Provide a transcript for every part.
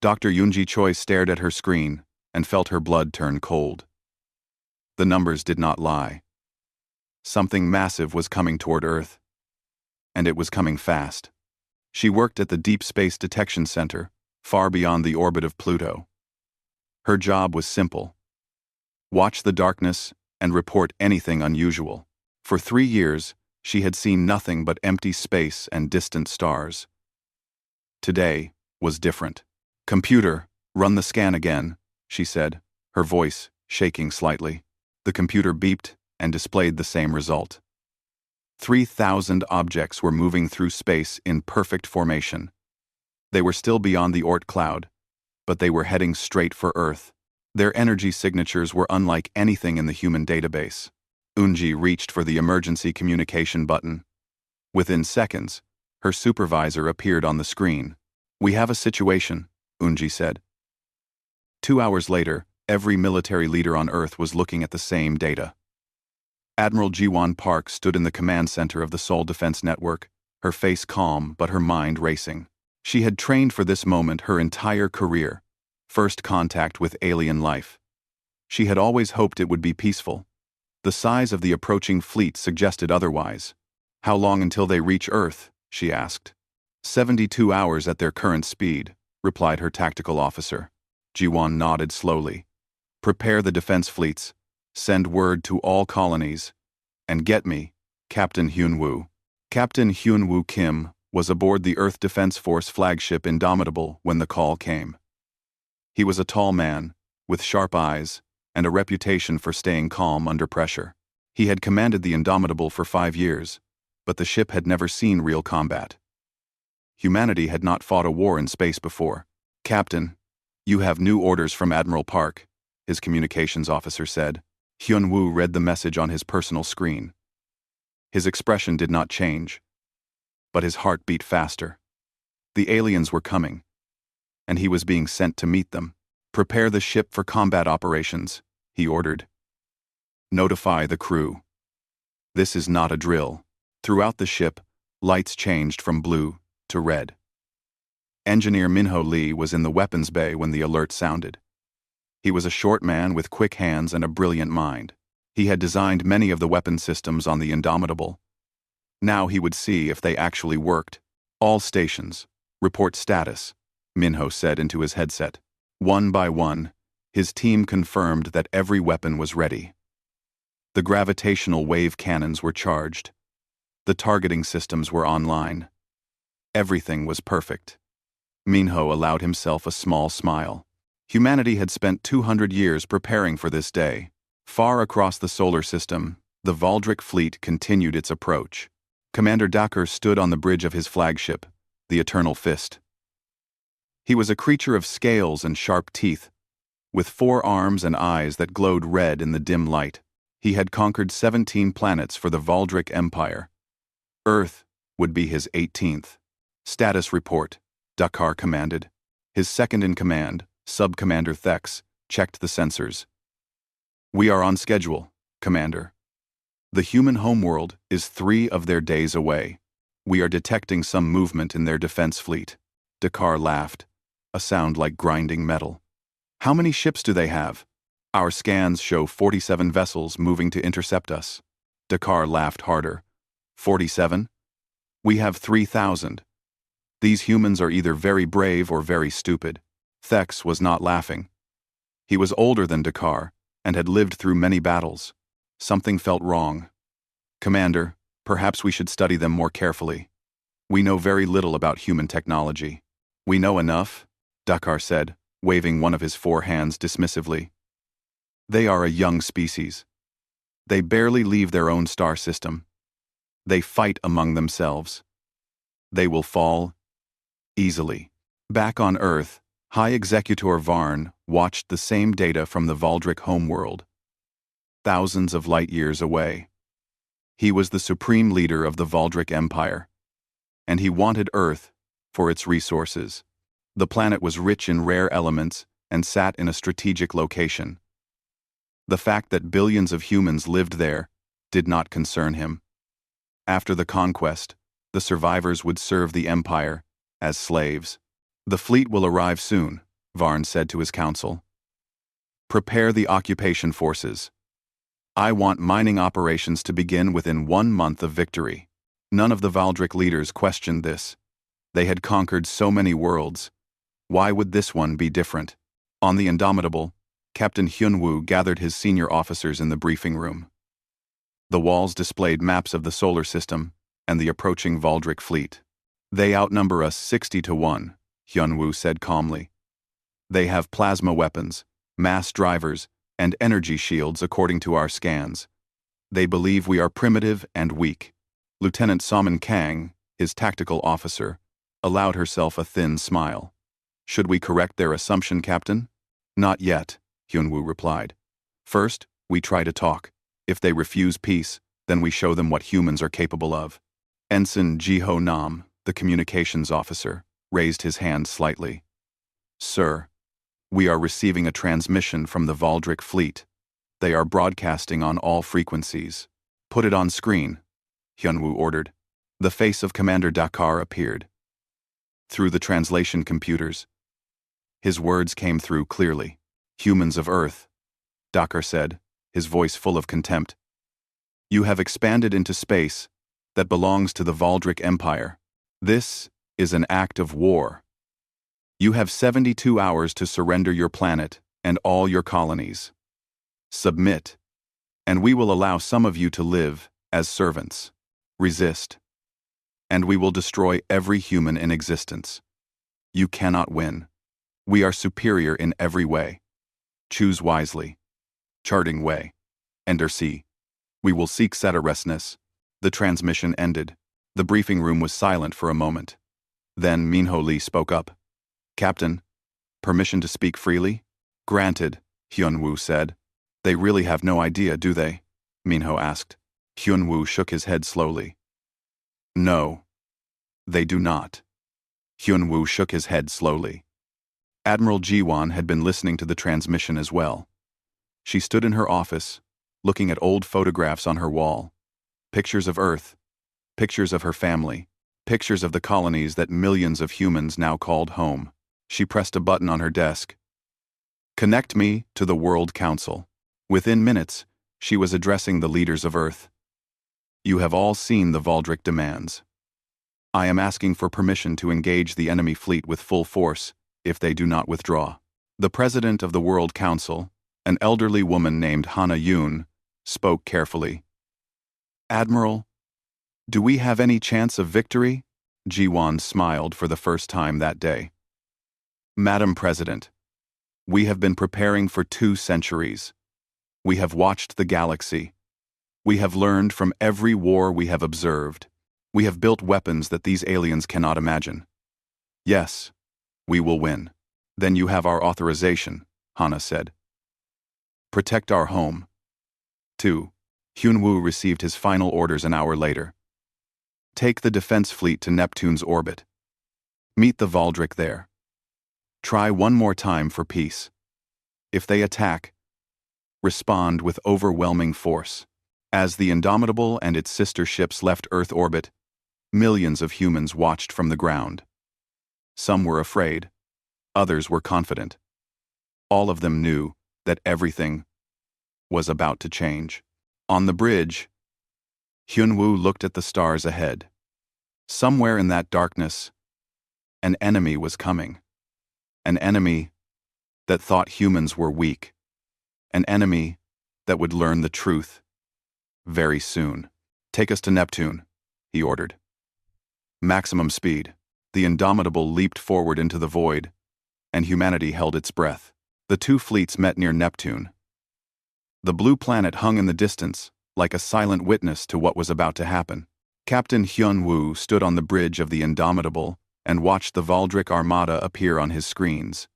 Dr. Yoonji Choi stared at her screen and felt her blood turn cold. The numbers did not lie. Something massive was coming toward Earth. And it was coming fast. She worked at the Deep Space Detection Center, far beyond the orbit of Pluto. Her job was simple. Watch the darkness and report anything unusual. For 3 years, she had seen nothing but empty space and distant stars. Today was different. "Computer, run the scan again," she said, her voice shaking slightly. The computer beeped and displayed the same result. 3,000 objects were moving through space in perfect formation. They were still beyond the Oort cloud, but they were heading straight for Earth. Their energy signatures were unlike anything in the human database. Unji reached for the emergency communication button. Within seconds, her supervisor appeared on the screen. "We have a situation," Unji said. 2 hours later, every military leader on Earth was looking at the same data. Admiral Jiwon Park stood in the command center of the Seoul Defense Network, her face calm but her mind racing. She had trained for this moment her entire career, first contact with alien life. She had always hoped it would be peaceful. The size of the approaching fleet suggested otherwise. "How long until they reach Earth?" she asked. 72 hours at their current speed," replied her tactical officer. Jiwon nodded slowly. "Prepare the defense fleets. Send word to all colonies. And get me Captain Hyunwoo." Captain Hyunwoo Kim was aboard the Earth Defense Force flagship Indomitable when the call came. He was a tall man, with sharp eyes, and a reputation for staying calm under pressure. He had commanded the Indomitable for 5 years, but the ship had never seen real combat. Humanity had not fought a war in space before. "Captain, you have new orders from Admiral Park," his communications officer said. Hyunwoo read the message on his personal screen. His expression did not change, but his heart beat faster. The aliens were coming, and he was being sent to meet them. "Prepare the ship for combat operations," he ordered. "Notify the crew. This is not a drill." Throughout the ship, lights changed from blue to red. Engineer Minho Lee was in the weapons bay when the alert sounded. He was a short man with quick hands and a brilliant mind. He had designed many of the weapon systems on the Indomitable. Now he would see if they actually worked. "All stations, report status," Minho said into his headset. One by one, his team confirmed that every weapon was ready. The gravitational wave cannons were charged. The targeting systems were online. Everything was perfect. Minho allowed himself a small smile. Humanity had spent 200 years preparing for this day. Far across the solar system, the Valdric fleet continued its approach. Commander Daker stood on the bridge of his flagship, the Eternal Fist. He was a creature of scales and sharp teeth, with 4 arms and eyes that glowed red in the dim light. He had conquered 17 planets for the Valdric Empire. Earth would be his 18th. "Status report," Daker commanded. His second-in-command, Sub-Commander Thex, checked the sensors. "We are on schedule, Commander. The human homeworld is 3 of their days away. We are detecting some movement in their defense fleet." Daker laughed, a sound like grinding metal. "How many ships do they have?" "Our scans show 47 vessels moving to intercept us." Daker laughed harder. 47? We have 3,000. These humans are either very brave or very stupid." Thex was not laughing. He was older than Daker and had lived through many battles. Something felt wrong. "Commander, perhaps we should study them more carefully. We know very little about human technology." "We know enough," Daker said, waving one of his 4 hands dismissively. "They are a young species. They barely leave their own star system. They fight among themselves. They will fall easily." Back on Earth, High Executor Varn watched the same data from the Valdric homeworld, thousands of light years away. He was the supreme leader of the Valdric Empire, and he wanted Earth for its resources. The planet was rich in rare elements and sat in a strategic location. The fact that billions of humans lived there did not concern him. After the conquest, the survivors would serve the Empire as slaves. "The fleet will arrive soon," Varn said to his council. Prepare the occupation forces. I want mining operations to begin within 1 month of victory. None of the Valdric leaders questioned this. They had conquered so many worlds. Why would this one be different? On the Indomitable, Captain Hyunwoo gathered his senior officers in the briefing room. The walls displayed maps of the solar system and the approaching Valdric fleet. They outnumber us 60 to 1, Hyunwoo said calmly. They have plasma weapons, mass drivers, and energy shields according to our scans. They believe we are primitive and weak. Lieutenant Salman Kang, his tactical officer, allowed herself a thin smile. Should we correct their assumption, Captain? Not yet, Hyunwoo replied. First, we try to talk. If they refuse peace, then we show them what humans are capable of. Ensign Jiho Nam, the communications officer, raised his hand slightly. Sir, we are receiving a transmission from the Valdric fleet. They are broadcasting on all frequencies. Put it on screen, Hyunwoo ordered. The face of Commander Dakar appeared. Through the translation computers, his words came through clearly. Humans of Earth, Dakar said, his voice full of contempt. You have expanded into space that belongs to the Valdric Empire. This is an act of war. You have 72 hours to surrender your planet and all your colonies. Submit, and we will allow some of you to live as servants. Resist, and we will destroy every human in existence. You cannot win. We are superior in every way. Choose wisely. Charting way. Ender C. We will seek Setaresness. The transmission ended. The briefing room was silent for a moment. Then Minho Lee spoke up. Captain, permission to speak freely? Granted, Hyunwoo said. They really have no idea, do they? Minho asked. Hyunwoo shook his head slowly. No, they do not. Hyunwoo shook his head slowly. Admiral Jiwon had been listening to the transmission as well. She stood in her office, looking at old photographs on her wall. Pictures of Earth, pictures of her family, pictures of the colonies that millions of humans now called home. She pressed a button on her desk. Connect me to the World Council. Within minutes, she was addressing the leaders of Earth. You have all seen the Valdric demands. I am asking for permission to engage the enemy fleet with full force if they do not withdraw. The president of the World Council, an elderly woman named Hana Yoon, spoke carefully. Admiral, do we have any chance of victory? Jiwon smiled for the first time that day. Madam President, we have been preparing for 2 centuries. We have watched the galaxy. We have learned from every war we have observed. We have built weapons that these aliens cannot imagine. Yes, we will win. Then you have our authorization, Hana said. Protect our home. 2. Hyunwoo received his final orders an hour later. Take the defense fleet to Neptune's orbit. Meet the Valdric there. Try one more time for peace. If they attack, respond with overwhelming force. As the Indomitable and its sister ships left Earth orbit, millions of humans watched from the ground. Some were afraid, others were confident. All of them knew that everything was about to change. On the bridge, Hyunwoo looked at the stars ahead. Somewhere in that darkness, an enemy was coming. An enemy that thought humans were weak. An enemy that would learn the truth very soon. Take us to Neptune, he ordered. Maximum speed. The Indomitable leaped forward into the void, and humanity held its breath. The 2 fleets met near Neptune. The blue planet hung in the distance, like a silent witness to what was about to happen. Captain Hyunwoo stood on the bridge of the Indomitable and watched the Valdric Armada appear on his screens.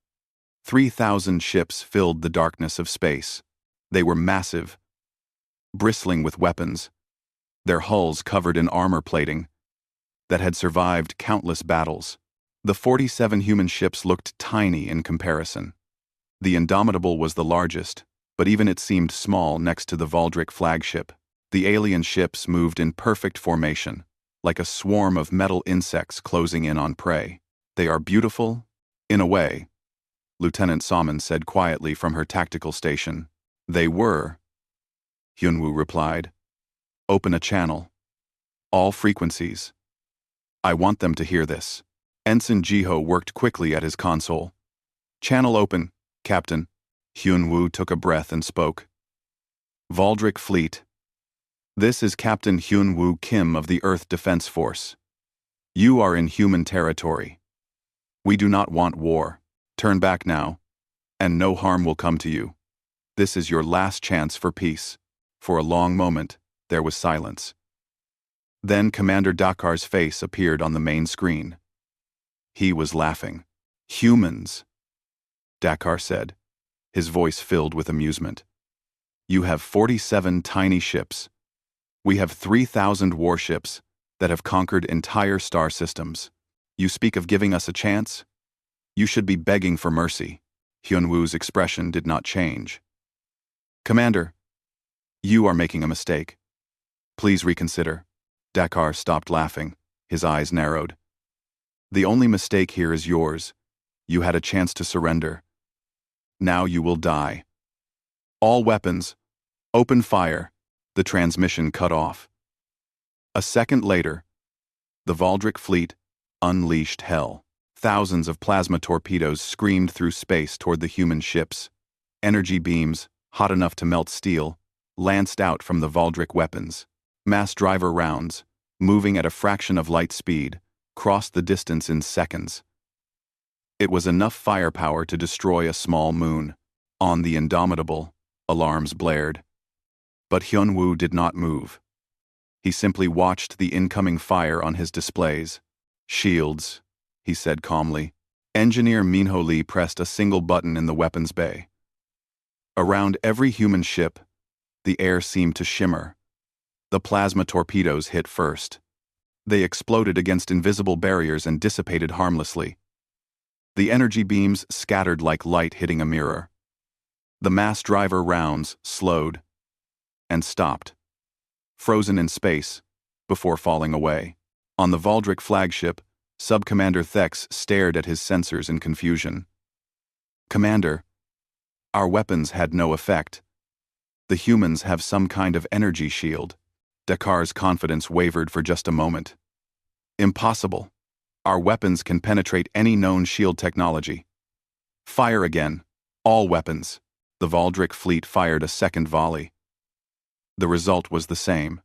3,000 ships filled the darkness of space. They were massive, bristling with weapons, their hulls covered in armor plating that had survived countless battles. The 47 human ships looked tiny in comparison. The Indomitable was the largest, but even it seemed small next to the Valdric flagship. The alien ships moved in perfect formation, like a swarm of metal insects closing in on prey. They are beautiful, in a way, Lieutenant Salmon said quietly from her tactical station. They were, Hyunwoo replied. Open a channel. All frequencies. I want them to hear this. Ensign Jiho worked quickly at his console. Channel open, Captain. Hyunwoo took a breath and spoke. Valdric Fleet. This is Captain Hyunwoo Kim of the Earth Defense Force. You are in human territory. We do not want war. Turn back now, and no harm will come to you. This is your last chance for peace. For a long moment, there was silence. Then Commander Dakar's face appeared on the main screen. He was laughing. Humans, Dakar said, his voice filled with amusement. You have 47 tiny ships. We have 3,000 warships that have conquered entire star systems. You speak of giving us a chance? You should be begging for mercy. Hyunwoo's expression did not change. Commander, you are making a mistake. Please reconsider. Dakar stopped laughing. His eyes narrowed. The only mistake here is yours. You had a chance to surrender. Now you will die. All weapons, open fire. The transmission cut off. A second later, the Valdric fleet unleashed hell. Thousands of plasma torpedoes screamed through space toward the human ships. Energy beams, hot enough to melt steel, lanced out from the Valdric weapons. Mass driver rounds, moving at a fraction of light speed, crossed the distance in seconds. It was enough firepower to destroy a small moon. On the Indomitable, alarms blared. But Hyunwoo did not move. He simply watched the incoming fire on his displays. Shields, he said calmly. Engineer Minho Lee pressed a single button in the weapons bay. Around every human ship, the air seemed to shimmer. The plasma torpedoes hit first. They exploded against invisible barriers and dissipated harmlessly. The energy beams scattered like light hitting a mirror. The mass driver rounds slowed and stopped, frozen in space, before falling away. On the Valdric flagship, Sub-Commander Thex stared at his sensors in confusion. Commander, our weapons had no effect. The humans have some kind of energy shield. Dakar's confidence wavered for just a moment. Impossible. Our weapons can penetrate any known shield technology. Fire again. All weapons. The Valdric fleet fired a second volley. The result was the same.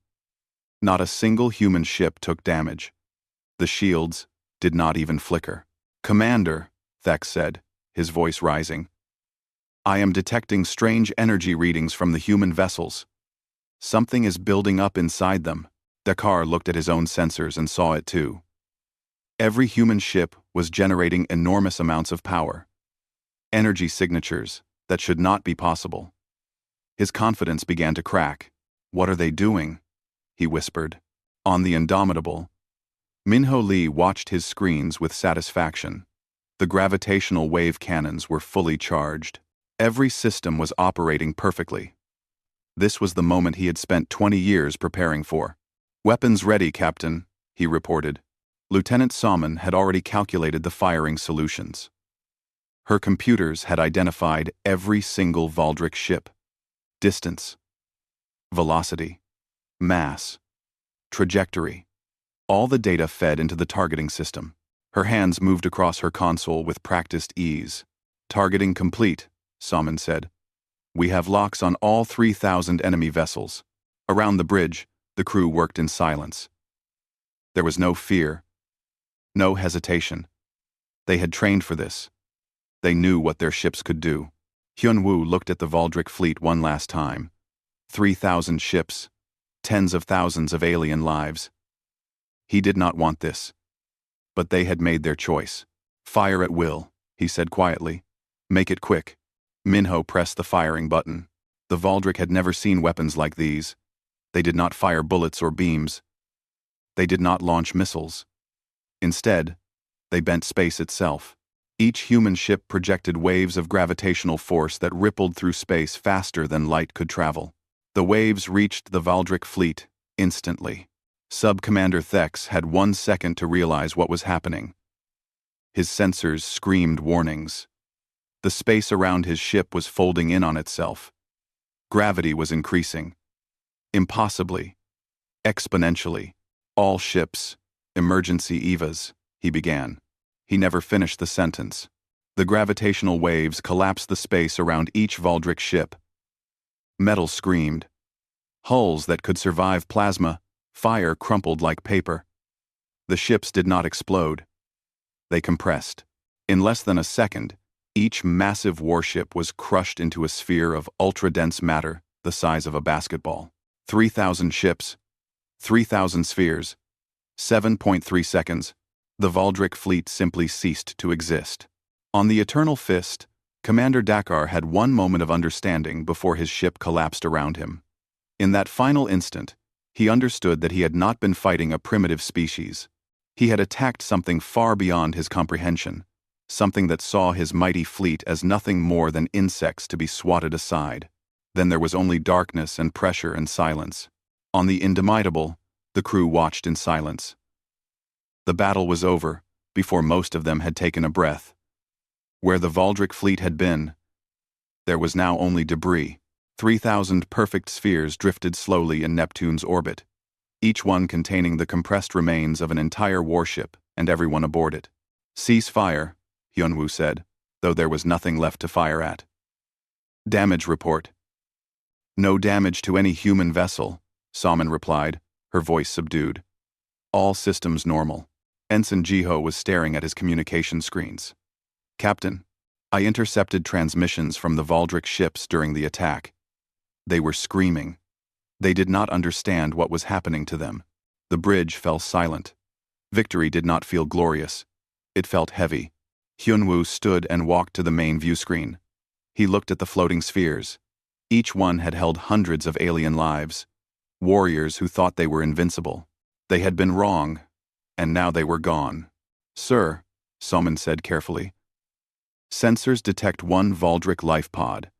Not a single human ship took damage. The shields did not even flicker. Commander, Thex said, his voice rising. I am detecting strange energy readings from the human vessels. Something is building up inside them. Dakar looked at his own sensors and saw it too. Every human ship was generating enormous amounts of power. Energy signatures that should not be possible. His confidence began to crack. What are they doing? He whispered. On the Indomitable, Minho Lee watched his screens with satisfaction. The gravitational wave cannons were fully charged. Every system was operating perfectly. This was the moment he had spent 20 years preparing for. Weapons ready, Captain, he reported. Lieutenant Salmon had already calculated the firing solutions. Her computers had identified every single Valdric ship. Distance, velocity, mass, trajectory. All the data fed into the targeting system. Her hands moved across her console with practiced ease. Targeting complete, Salmon said. We have locks on all 3,000 enemy vessels. Around the bridge, the crew worked in silence. There was no fear, no hesitation. They had trained for this. They knew what their ships could do. Hyunwoo looked at the Valdric fleet one last time. 3,000 ships, tens of thousands of alien lives. He did not want this. But they had made their choice. Fire at will, he said quietly. Make it quick. Minho pressed the firing button. The Valdric had never seen weapons like these. They did not fire bullets or beams. They did not launch missiles. Instead, they bent space itself. Each human ship projected waves of gravitational force that rippled through space faster than light could travel. The waves reached the Valdric fleet instantly. Sub-Commander Thex had 1 second to realize what was happening. His sensors screamed warnings. The space around his ship was folding in on itself. Gravity was increasing. Impossibly. Exponentially. All ships. Emergency EVAs, he began. He never finished the sentence. The gravitational waves collapsed the space around each Valdric ship. Metal screamed. Hulls that could survive plasma, fire crumpled like paper. The ships did not explode. They compressed. In less than a second, each massive warship was crushed into a sphere of ultra-dense matter the size of a basketball. 3,000 ships. 3,000 spheres. 7.3 seconds. The Valdric fleet simply ceased to exist. On the Eternal Fist, Commander Dakar had one moment of understanding before his ship collapsed around him. In that final instant, he understood that he had not been fighting a primitive species. He had attacked something far beyond his comprehension, something that saw his mighty fleet as nothing more than insects to be swatted aside. Then there was only darkness and pressure and silence. On the Indomitable, the crew watched in silence. The battle was over, before most of them had taken a breath. Where the Valdric fleet had been, there was now only debris. 3,000 perfect spheres drifted slowly in Neptune's orbit, each one containing the compressed remains of an entire warship and everyone aboard it. "Cease fire," Hyunwoo said, though there was nothing left to fire at. "Damage report." "No damage to any human vessel," Salmon replied, her voice subdued. "All systems normal." Ensign Jiho was staring at his communication screens. "Captain, I intercepted transmissions from the Valdric ships during the attack. They were screaming. They did not understand what was happening to them. The bridge fell silent. Victory did not feel glorious. It felt heavy." Hyunwoo stood and walked to the main view screen. He looked at the floating spheres. Each one had held hundreds of alien lives. Warriors who thought they were invincible. They had been wrong, and now they were gone. "Sir," Salmon said carefully, "sensors detect one Valdric life pod.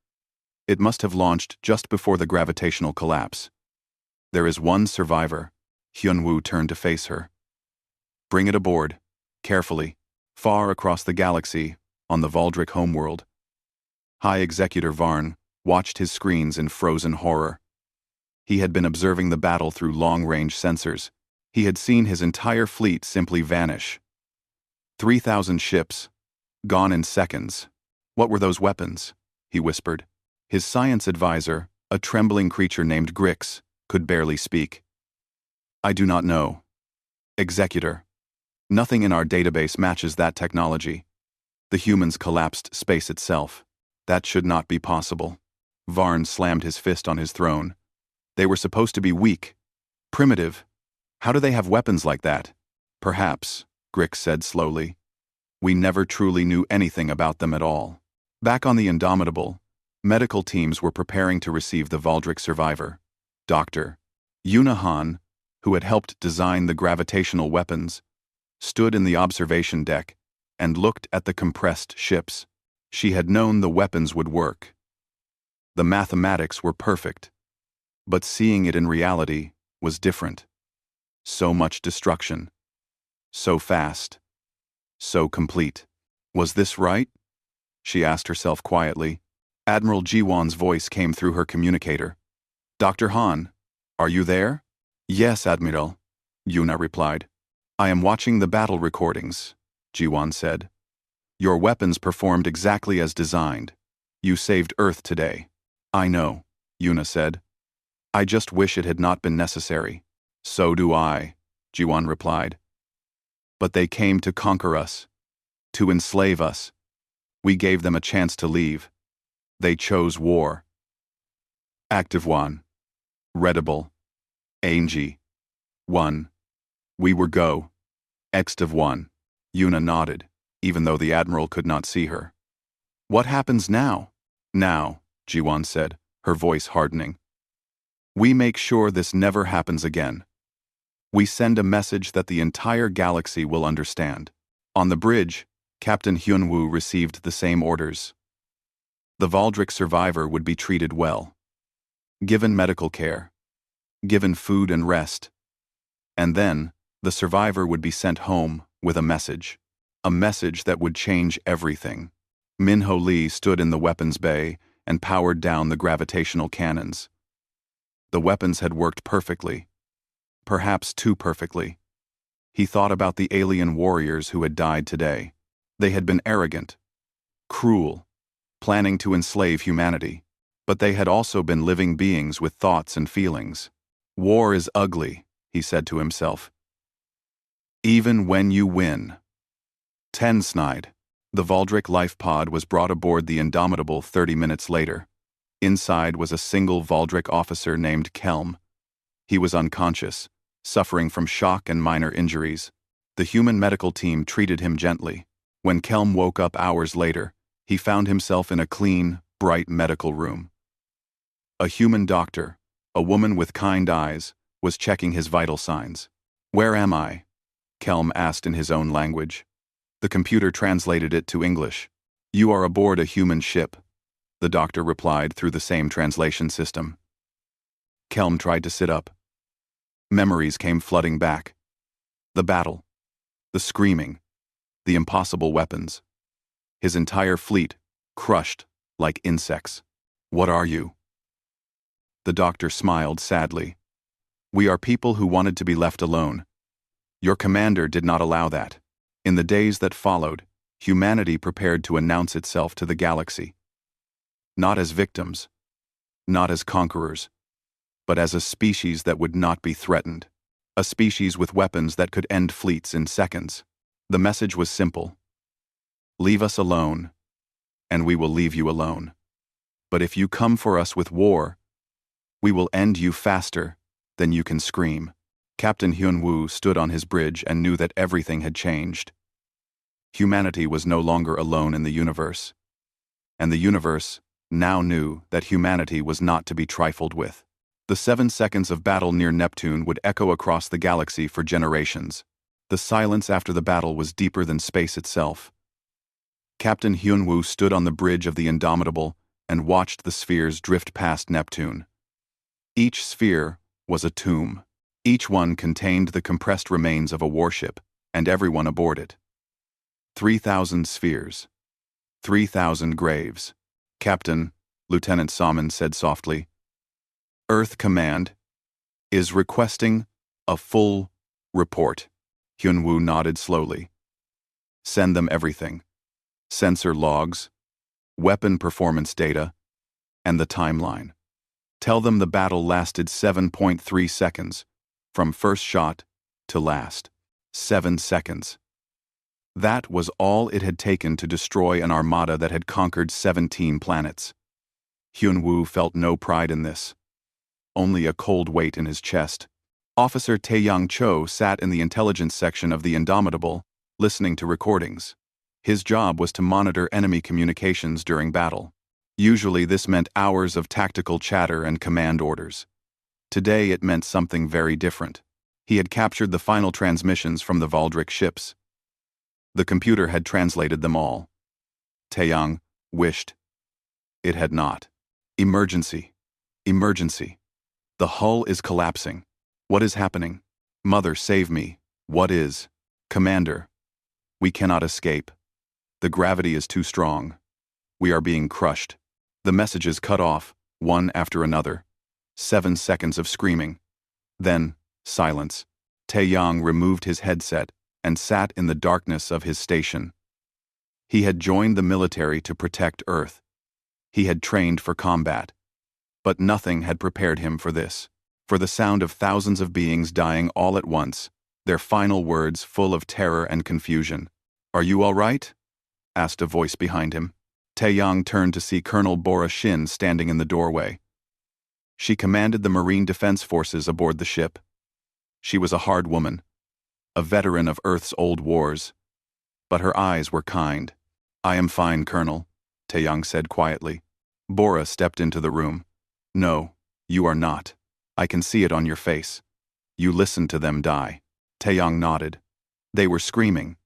It must have launched just before the gravitational collapse. There is one survivor." Hyunwoo turned to face her. "Bring it aboard, carefully, far across the galaxy, on the Valdric homeworld." High Executor Varn watched his screens in frozen horror. He had been observing the battle through long-range sensors. He had seen his entire fleet simply vanish. 3,000 ships, gone in seconds. "What were those weapons?" he whispered. His science advisor, a trembling creature named Grix, could barely speak. "I do not know. Executor, nothing in our database matches that technology. The humans collapsed space itself. That should not be possible." Varn slammed his fist on his throne. "They were supposed to be weak, primitive. How do they have weapons like that?" "Perhaps," Grix said slowly. "We never truly knew anything about them at all." Back on the Indomitable, medical teams were preparing to receive the Valdric survivor. Dr. Yuna Han, who had helped design the gravitational weapons, stood in the observation deck and looked at the compressed ships. She had known the weapons would work. The mathematics were perfect, but seeing it in reality was different. So much destruction. So fast. So complete. Was this right? She asked herself quietly. Admiral Jiwon's voice came through her communicator. "Dr. Han, are you there?" "Yes, Admiral," Yuna replied. "I am watching the battle recordings," Jiwon said. "Your weapons performed exactly as designed. You saved Earth today." "I know," Yuna said. "I just wish it had not been necessary." "So do I," Jiwon replied. "But they came to conquer us, to enslave us. We gave them a chance to leave. They chose war." Active 1. Readable. Angie. 1. We were go. Extive 1. Yuna nodded, even though the Admiral could not see her. "What happens now?" "Now," Jiwon said, her voice hardening. "We make sure this never happens again. We send a message that the entire galaxy will understand." On the bridge, Captain Hyunwoo received the same orders. The Valdric survivor would be treated well, given medical care, given food and rest, and then the survivor would be sent home with a message that would change everything. Minho Lee stood in the weapons bay and powered down the gravitational cannons. The weapons had worked perfectly, perhaps too perfectly. He thought about the alien warriors who had died today. They had been arrogant, cruel, planning to enslave humanity, but they had also been living beings with thoughts and feelings. War is ugly, he said to himself. Even when you win. 10 snide. The Valdric life pod was brought aboard the Indomitable 30 minutes later. Inside was a single Valdric officer named Kelm. He was unconscious, suffering from shock and minor injuries. The human medical team treated him gently. When Kelm woke up hours later, he found himself in a clean, bright medical room. A human doctor, a woman with kind eyes, was checking his vital signs. "Where am I?" Kelm asked in his own language. The computer translated it to English. "You are aboard a human ship," the doctor replied through the same translation system. Kelm tried to sit up. Memories came flooding back. The battle. The screaming. The impossible weapons. His entire fleet, crushed like insects. "What are you?" The doctor smiled sadly. "We are people who wanted to be left alone. Your commander did not allow that. In the days that followed, humanity prepared to announce itself to the galaxy. Not as victims, not as conquerors, but as a species that would not be threatened. A species with weapons that could end fleets in seconds. The message was simple. Leave us alone, and we will leave you alone. But if you come for us with war, we will end you faster than you can scream." Captain Hyun-woo stood on his bridge and knew that everything had changed. Humanity was no longer alone in the universe. And the universe now knew that humanity was not to be trifled with. The 7 seconds of battle near Neptune would echo across the galaxy for generations. The silence after the battle was deeper than space itself. Captain Hyun-woo stood on the bridge of the Indomitable and watched the spheres drift past Neptune. Each sphere was a tomb. Each one contained the compressed remains of a warship, and everyone aboard it. 3,000 spheres. 3,000 graves. "Captain," Lieutenant Salmon said softly, "Earth Command is requesting a full report." Hyun-woo nodded slowly. "Send them everything. Sensor logs, weapon performance data, and the timeline. Tell them the battle lasted 7.3 seconds, from first shot to last. 7 seconds. That was all it had taken to destroy an armada that had conquered 17 planets. Hyun-woo felt no pride in this. Only a cold weight in his chest. Officer Taeyang Cho sat in the intelligence section of the Indomitable, listening to recordings. His job was to monitor enemy communications during battle. Usually this meant hours of tactical chatter and command orders. Today it meant something very different. He had captured the final transmissions from the Valdric ships. The computer had translated them all. Taeyang wished it had not. "Emergency. Emergency. The hull is collapsing. What is happening? Mother, save me. What is? Commander. We cannot escape. The gravity is too strong. We are being crushed." The messages cut off, one after another. 7 seconds of screaming. Then, silence. Taeyang removed his headset and sat in the darkness of his station. He had joined the military to protect Earth. He had trained for combat. But nothing had prepared him for this. For the sound of thousands of beings dying all at once, their final words full of terror and confusion. "Are you all right?" asked a voice behind him. Taeyang turned to see Colonel Bora Shin standing in the doorway. She commanded the Marine Defense Forces aboard the ship. She was a hard woman, a veteran of Earth's old wars, but her eyes were kind. "I am fine, Colonel," Taeyang said quietly. Bora stepped into the room. "No, you are not. I can see it on your face. You listened to them die." Taeyang nodded. "They were screaming.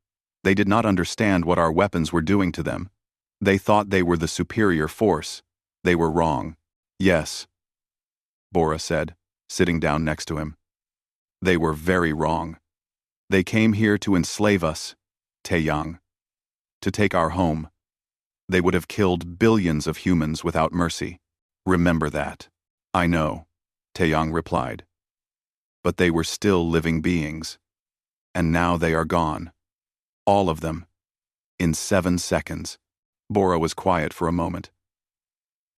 They did not understand what our weapons were doing to them. They thought they were the superior force. They were wrong." "Yes," Bora said, sitting down next to him. "They were very wrong. They came here to enslave us, Taeyang. To take our home. They would have killed billions of humans without mercy. Remember that. I know, Taeyang replied. But they were still living beings. And now they are gone. All of them. In 7 seconds. Bora was quiet for a moment.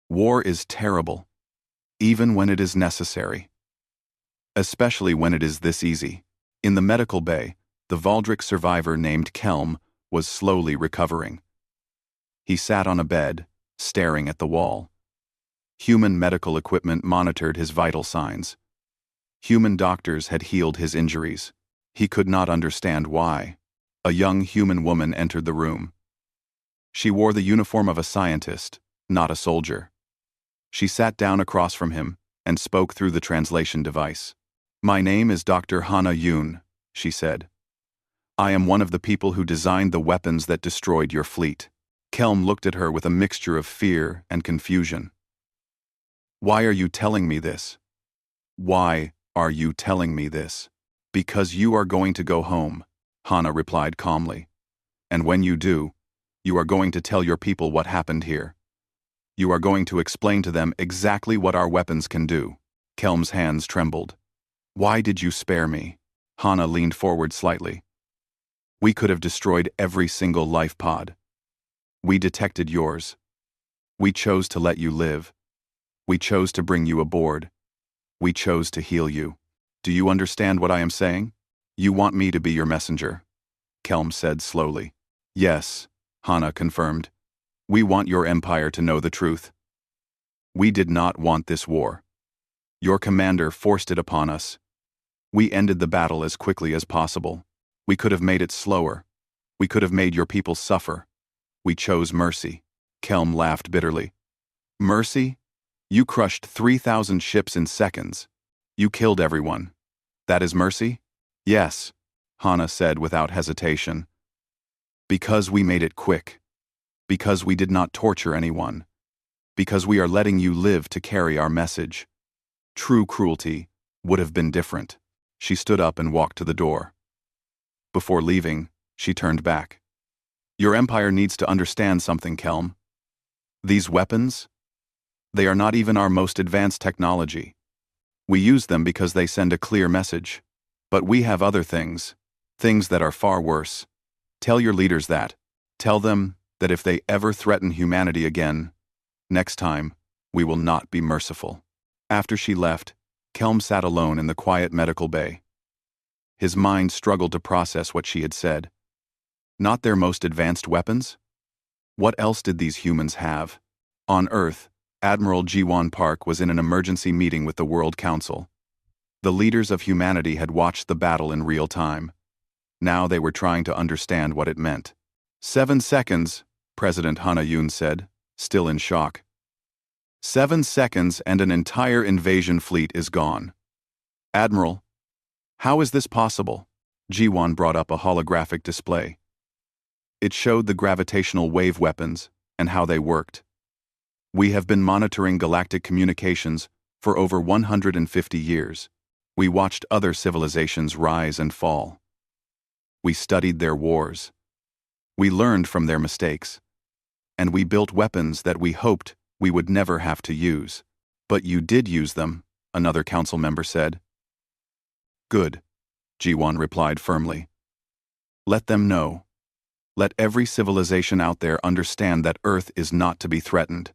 War is terrible. Even when it is necessary. Especially when it is this easy. In the medical bay, the Valdric survivor named Kelm was slowly recovering. He sat on a bed, staring at the wall. Human medical equipment monitored his vital signs. Human doctors had healed his injuries. He could not understand why. A young human woman entered the room. She wore the uniform of a scientist, not a soldier. She sat down across from him and spoke through the translation device. "My name is Dr. Hana Yoon," she said. "I am one of the people who designed the weapons that destroyed your fleet." Kelm looked at her with a mixture of fear and confusion. "Why are you telling me this? Why are you telling me this?" "Because you are going to go home," Hana replied calmly. "And when you do, you are going to tell your people what happened here. You are going to explain to them exactly what our weapons can do." Kelm's hands trembled. "Why did you spare me?" Hana leaned forward slightly. "We could have destroyed every single life pod. We detected yours. We chose to let you live. We chose to bring you aboard. We chose to heal you. Do you understand what I am saying? You want me to be your messenger," Kelm said slowly. "Yes," Hana confirmed. "We want your empire to know the truth. We did not want this war. Your commander forced it upon us. We ended the battle as quickly as possible. We could have made it slower. We could have made your people suffer. We chose mercy." Kelm laughed bitterly. "Mercy? You crushed 3,000 ships in seconds. You killed everyone. That is mercy?" "Yes," Hana said without hesitation. "Because we made it quick. Because we did not torture anyone. Because we are letting you live to carry our message. True cruelty would have been different." She stood up and walked to the door. Before leaving, she turned back. "Your empire needs to understand something, Kelm. These weapons? They are not even our most advanced technology. We use them because they send a clear message. But we have other things. Things that are far worse. Tell your leaders that. Tell them that if they ever threaten humanity again, next time, we will not be merciful." After she left, Kelm sat alone in the quiet medical bay. His mind struggled to process what she had said. Not their most advanced weapons? What else did these humans have? On Earth, Admiral Jiwon Park was in an emergency meeting with the World Council. The leaders of humanity had watched the battle in real time. Now they were trying to understand what it meant. 7 seconds, President Hana Yoon said, still in shock. 7 seconds and an entire invasion fleet is gone. "Admiral, how is this possible?" Jiwon brought up a holographic display. It showed the gravitational wave weapons and how they worked. "We have been monitoring galactic communications for over 150 years. We watched other civilizations rise and fall. We studied their wars. We learned from their mistakes. And we built weapons that we hoped we would never have to use." "But you did use them," another council member said. "Good," Jiwon replied firmly. "Let them know. Let every civilization out there understand that Earth is not to be threatened.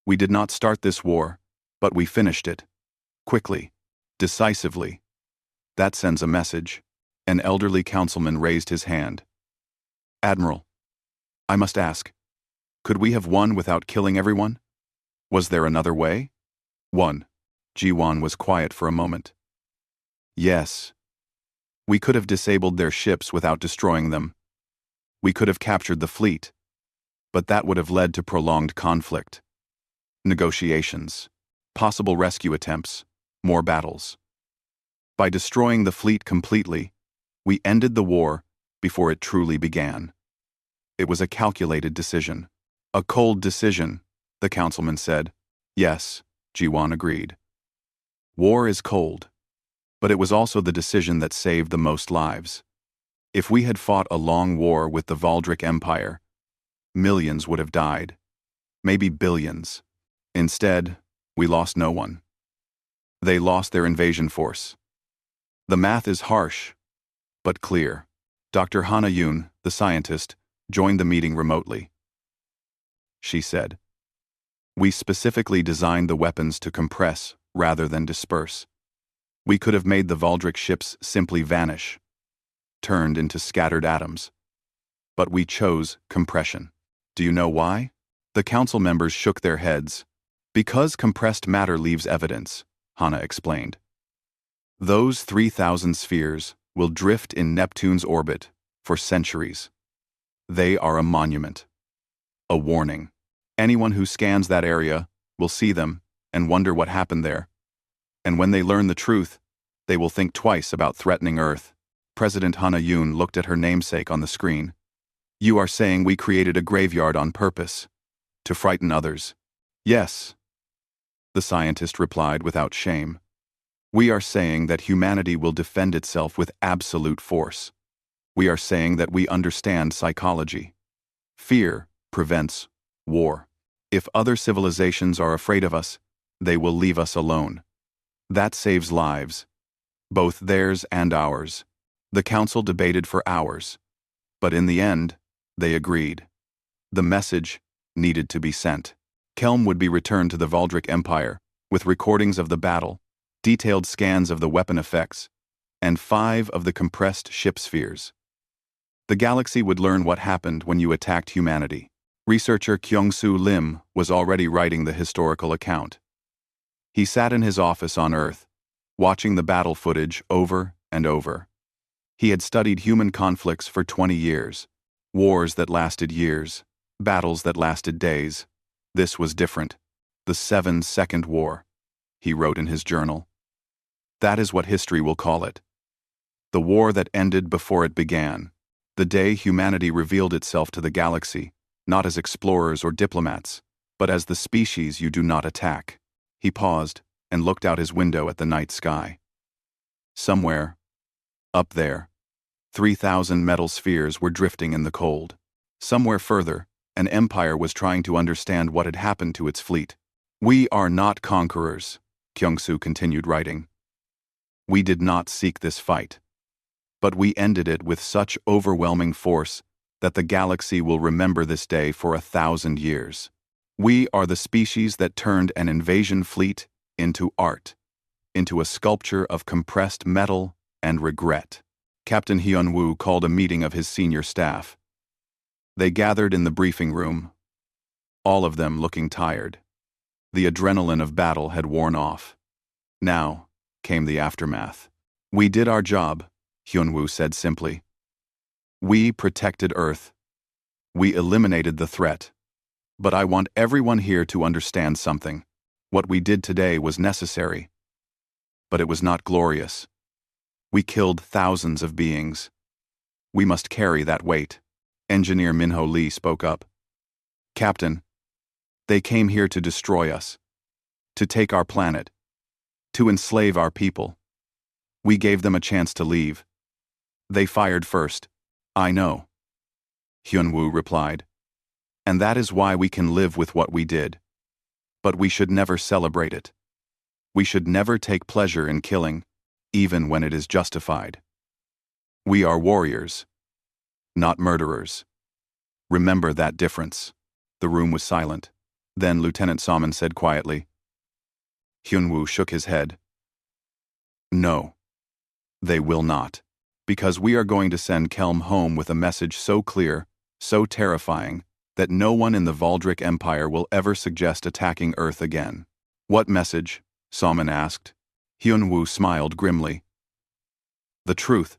We did not start this war, but we finished it. Quickly. Decisively. That sends a message." An elderly councilman raised his hand. "Admiral, I must ask, could we have won without killing everyone? Was there another way?" "One." Jiwon was quiet for a moment. "Yes. We could have disabled their ships without destroying them. We could have captured the fleet. But that would have led to prolonged conflict. Negotiations. Possible rescue attempts. More battles. By destroying the fleet completely, we ended the war before it truly began. It was a calculated decision." "A cold decision," the councilman said. "Yes," Jiwon agreed. "War is cold. But it was also the decision that saved the most lives. If we had fought a long war with the Valdric Empire, millions would have died. Maybe billions. Instead, we lost no one. They lost their invasion force. The math is harsh, but clear. Dr. Hana Yoon, the scientist, joined the meeting remotely. She said, "We specifically designed the weapons to compress rather than disperse. We could have made the Valdric ships simply vanish, turned into scattered atoms. But we chose compression. Do you know why?" The council members shook their heads. "Because compressed matter leaves evidence," Hana explained. "Those 3,000 spheres will drift in Neptune's orbit for centuries. They are a monument. A warning. Anyone who scans that area will see them and wonder what happened there. And when they learn the truth, they will think twice about threatening Earth." President Hana Yoon looked at her namesake on the screen. "You are saying we created a graveyard on purpose, to frighten others?" "Yes," the scientist replied without shame. "We are saying that humanity will defend itself with absolute force. We are saying that we understand psychology. Fear prevents war. If other civilizations are afraid of us, they will leave us alone. That saves lives, both theirs and ours." The council debated for hours, but in the end, they agreed. The message needed to be sent. Kelm would be returned to the Valdric Empire with recordings of the battle, detailed scans of the weapon effects, and 5 of the compressed ship spheres. The galaxy would learn what happened when you attacked humanity. Researcher Kyung-Soo Lim was already writing the historical account. He sat in his office on Earth, watching the battle footage over and over. He had studied human conflicts for 20 years, wars that lasted years, battles that lasted days. This was different. The 7-Second War, he wrote in his journal. That is what history will call it. The war that ended before it began. The day humanity revealed itself to the galaxy, not as explorers or diplomats, but as the species you do not attack. He paused and looked out his window at the night sky. Somewhere, up there, 3,000 metal spheres were drifting in the cold. Somewhere further, an empire was trying to understand what had happened to its fleet. "We are not conquerors," Kyung-Soo continued writing. "We did not seek this fight. But we ended it with such overwhelming force that the galaxy will remember this day for 1,000 years. We are the species that turned an invasion fleet into art, into a sculpture of compressed metal and regret." Captain Hyun-woo called a meeting of his senior staff. They gathered in the briefing room, all of them looking tired. The adrenaline of battle had worn off. Now came the aftermath. "We did our job," Hyun-woo said simply. "We protected Earth. We eliminated the threat. But I want everyone here to understand something. What we did today was necessary. But it was not glorious. We killed thousands of beings. We must carry that weight." Engineer Minho Lee spoke up. "Captain, they came here to destroy us, to take our planet, to enslave our people. We gave them a chance to leave. They fired first. I know," Hyun-woo replied. "And that is why we can live with what we did. But we should never celebrate it. We should never take pleasure in killing, even when it is justified. We are warriors, not murderers. Remember that difference." The room was silent. Then Lieutenant Salmon said quietly. Hyun-woo shook his head. "No, they will not. Because we are going to send Kelm home with a message so clear, so terrifying, that no one in the Valdric Empire will ever suggest attacking Earth again." "What message?" Salmon asked. Hyun-woo smiled grimly. "The truth.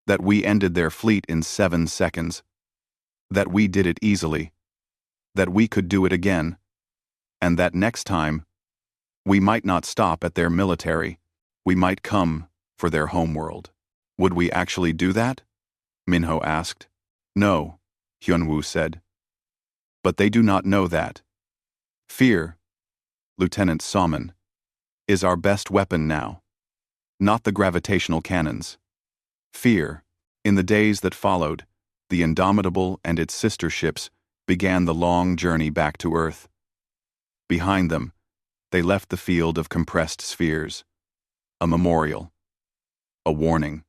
That we ended their fleet in 7 seconds. That we did it easily. That we could do it again. And that next time, we might not stop at their military. We might come for their homeworld." "Would we actually do that?" Minho asked. "No," Hyun-woo said. "But they do not know that. Fear, Lieutenant Salmon, is our best weapon now. Not the gravitational cannons. Fear." In the days that followed, the Indomitable and its sister ships began the long journey back to Earth. Behind them, they left the field of compressed spheres. A memorial. A warning.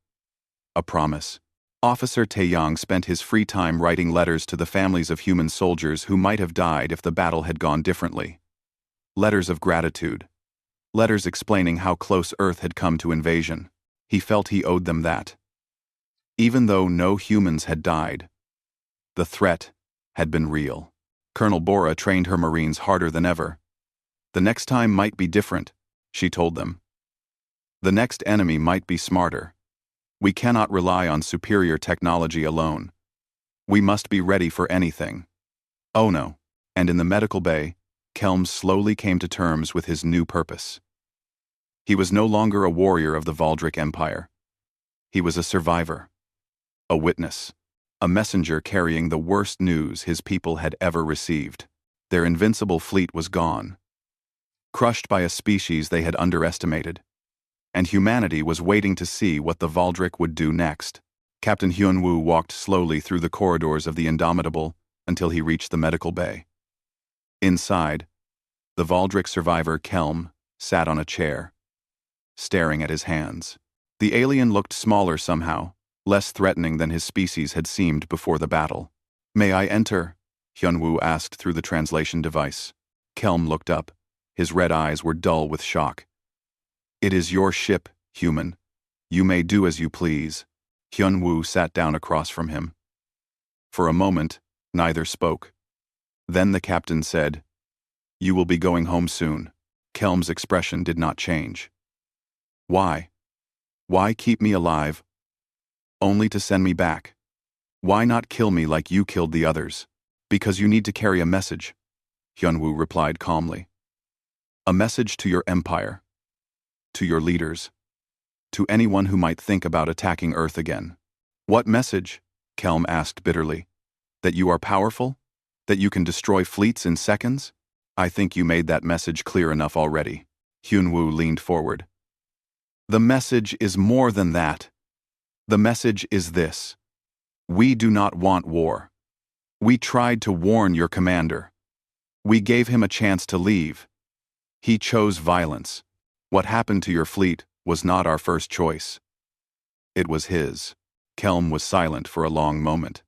A promise. Officer Taeyang spent his free time writing letters to the families of human soldiers who might have died if the battle had gone differently. Letters of gratitude. Letters explaining how close Earth had come to invasion. He felt he owed them that. Even though no humans had died, the threat had been real. Colonel Bora trained her Marines harder than ever. The next time might be different, she told them. The next enemy might be smarter. We cannot rely on superior technology alone. We must be ready for anything. Oh no. And in the medical bay, Kelm slowly came to terms with his new purpose. He was no longer a warrior of the Valdric Empire. He was a survivor. A witness. A messenger carrying the worst news his people had ever received. Their invincible fleet was gone. Crushed by a species they had underestimated. And humanity was waiting to see what the Valdric would do next. Captain Hyunwoo walked slowly through the corridors of the Indomitable until he reached the medical bay. Inside, the Valdric survivor Kelm sat on a chair, staring at his hands. The alien looked smaller somehow, less threatening than his species had seemed before the battle. "May I enter?" Hyunwoo asked through the translation device. Kelm looked up. His red eyes were dull with shock. "It is your ship, human. You may do as you please." Hyunwoo sat down across from him. For a moment, neither spoke. Then the captain said, "You will be going home soon." Kelm's expression did not change. "Why? Why keep me alive? Only to send me back. Why not kill me like you killed the others?" "Because you need to carry a message," Hyunwoo replied calmly. "A message to your empire. To your leaders. To anyone who might think about attacking Earth again." "What message?" Kelm asked bitterly. "That you are powerful? That you can destroy fleets in seconds? I think you made that message clear enough already." Hyunwoo leaned forward. "The message is more than that. The message is this. We do not want war. We tried to warn your commander. We gave him a chance to leave. He chose violence. What happened to your fleet was not our first choice. It was his." Kelm was silent for a long moment.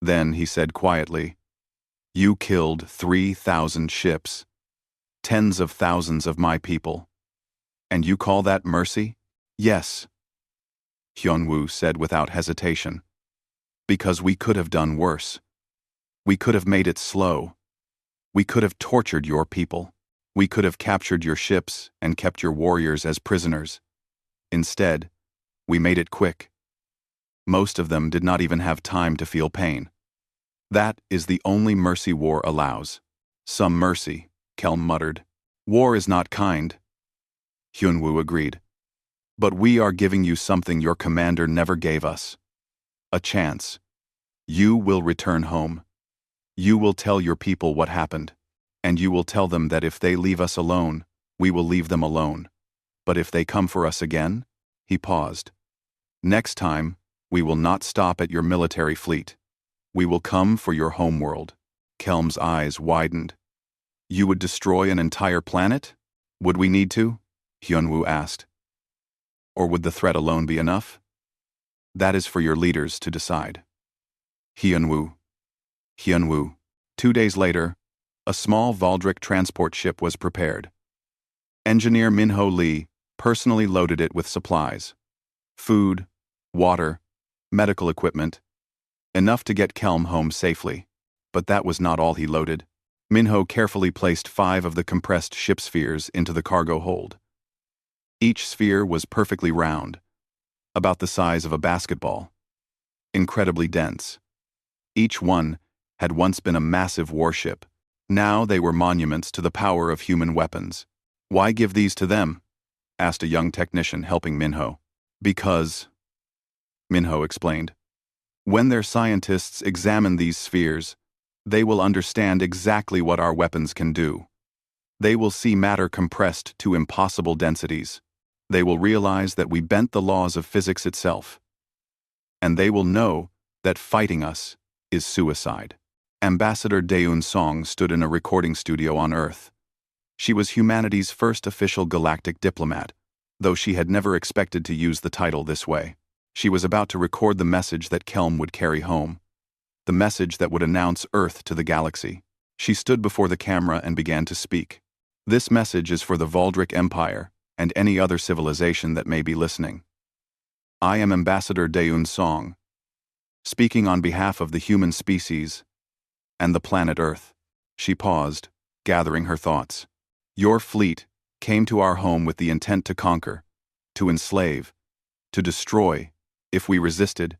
Then he said quietly, "You killed 3,000 ships. Tens of thousands of my people. And you call that mercy?" "Yes," Hyunwoo said without hesitation. "Because we could have done worse. We could have made it slow. We could have tortured your people. We could have captured your ships and kept your warriors as prisoners. Instead, we made it quick. Most of them did not even have time to feel pain. That is the only mercy war allows." "Some mercy," Kelm muttered. "War is not kind." Hyunwoo agreed. "But we are giving you something your commander never gave us. A chance. You will return home. You will tell your people what happened. And you will tell them that if they leave us alone, we will leave them alone. But if they come for us again," he paused, "next time, we will not stop at your military fleet. We will come for your homeworld." Kelm's eyes widened. "You would destroy an entire planet? Would we need to?" Hyunwoo asked. "Or would the threat alone be enough? That is for your leaders to decide." Hyunwoo. 2 days later, a small Valdric transport ship was prepared. Engineer Minho Lee personally loaded it with supplies. Food, water, medical equipment, enough to get Kelm home safely. But that was not all he loaded. Minho carefully placed 5 of the compressed ship spheres into the cargo hold. Each sphere was perfectly round, about the size of a basketball. Incredibly dense. Each one had once been a massive warship. Now they were monuments to the power of human weapons. "Why give these to them?" asked a young technician helping Minho. "Because," Minho explained, "when their scientists examine these spheres, they will understand exactly what our weapons can do. They will see matter compressed to impossible densities. They will realize that we bent the laws of physics itself. And they will know that fighting us is suicide." Ambassador Daeun Song stood in a recording studio on Earth. She was humanity's first official galactic diplomat, though she had never expected to use the title this way. She was about to record the message that Kelm would carry home, the message that would announce Earth to the galaxy. She stood before the camera and began to speak. This message is for the Valdric Empire and any other civilization that may be listening. I am Ambassador Daeun Song, speaking on behalf of the human species and the planet Earth. She paused, gathering her thoughts. Your fleet came to our home with the intent to conquer, to enslave, to destroy. If we resisted,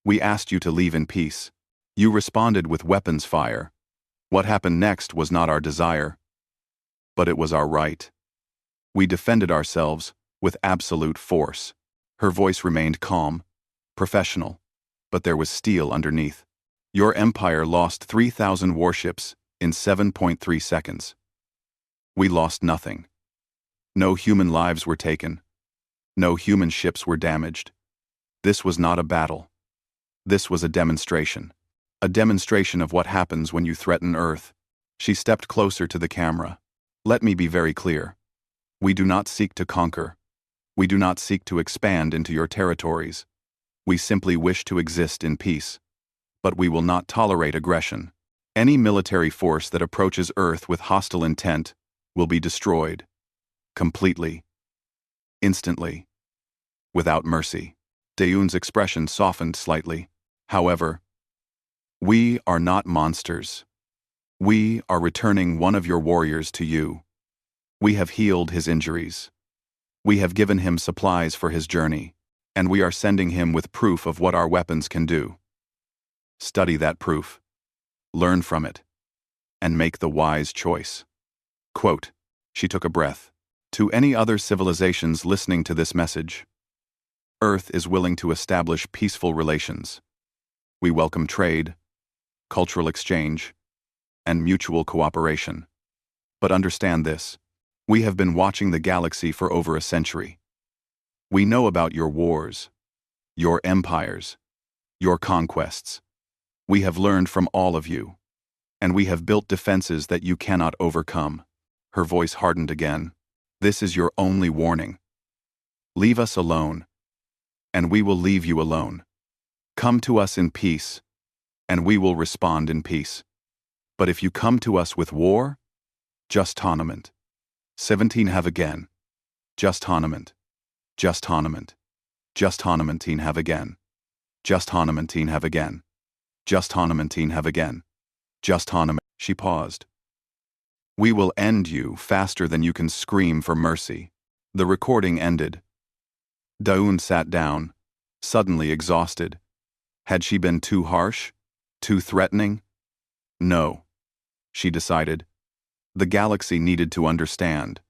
we asked you to leave in peace. You responded with weapons fire. What happened next was not our desire, but it was our right. We defended ourselves with absolute force. Her voice remained calm, professional, but there was steel underneath. Your empire lost 3,000 warships in 7.3 seconds. We lost nothing. No human lives were taken. No human ships were damaged. This was not a battle. This was a demonstration. A demonstration of what happens when you threaten Earth. She stepped closer to the camera. Let me be very clear. We do not seek to conquer. We do not seek to expand into your territories. We simply wish to exist in peace. But we will not tolerate aggression. Any military force that approaches Earth with hostile intent will be destroyed. Completely. Instantly. Without mercy. Daeun's expression softened slightly. However, we are not monsters. We are returning one of your warriors to you. We have healed his injuries. We have given him supplies for his journey, and we are sending him with proof of what our weapons can do. Study that proof. Learn from it. And make the wise choice. Quote, she took a breath. To any other civilizations listening to this message, Earth is willing to establish peaceful relations. We welcome trade, cultural exchange, and mutual cooperation. But understand this. We have been watching the galaxy for over a century. We know about your wars, your empires, your conquests. We have learned from all of you, and we have built defenses that you cannot overcome. Her voice hardened again. This is your only warning. Leave us alone, and we will leave you alone. Come to us in peace, and we will respond in peace. But if you come to us with war, just tournament. 17 have again. Just tournament. Just tournament. Just tournamentin have again. Just tournamentin have again. Just tournamentin have again. Just tournament. She paused. We will end you faster than you can scream for mercy. The recording ended. Daeun sat down, suddenly exhausted. Had she been too harsh? Too threatening? No, she decided. The galaxy needed to understand.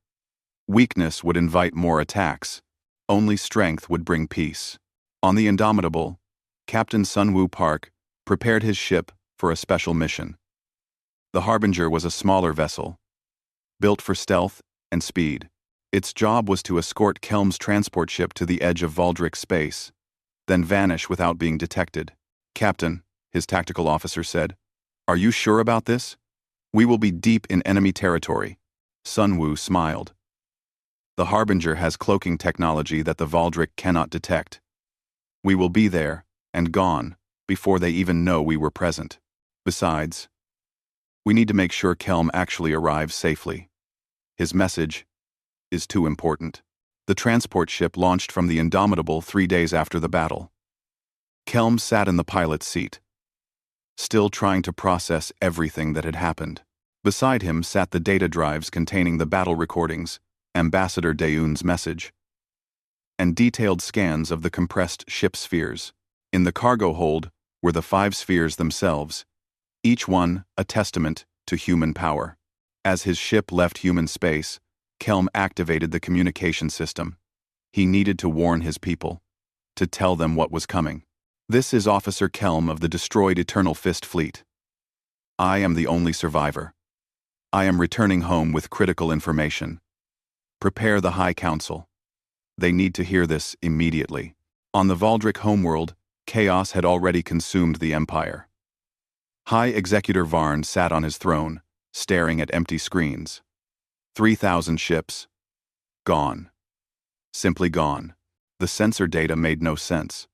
Weakness would invite more attacks. Only strength would bring peace. On the Indomitable, Captain Sunwoo Park prepared his ship for a special mission. The Harbinger was a smaller vessel, built for stealth and speed. Its job was to escort Kelm's transport ship to the edge of Valdric space, then vanish without being detected. Captain, his tactical officer said, are you sure about this? We will be deep in enemy territory. Sunwoo smiled. The Harbinger has cloaking technology that the Valdric cannot detect. We will be there, and gone, before they even know we were present. Besides, we need to make sure Kelm actually arrives safely. His message is too important. The transport ship launched from the Indomitable 3 days after the battle. Kelm sat in the pilot's seat, still trying to process everything that had happened. Beside him sat the data drives containing the battle recordings, Ambassador Daeun's message, and detailed scans of the compressed ship spheres. In the cargo hold were the 5 spheres themselves, each one a testament to human power. As his ship left human space, Kelm activated the communication system. He needed to warn his people, to tell them what was coming. This is Officer Kelm of the destroyed Eternal Fist Fleet. I am the only survivor. I am returning home with critical information. Prepare the High Council. They need to hear this immediately. On the Valdric homeworld, chaos had already consumed the Empire. High Executor Varn sat on his throne, staring at empty screens. 3,000 ships. Gone. Simply gone. The sensor data made no sense.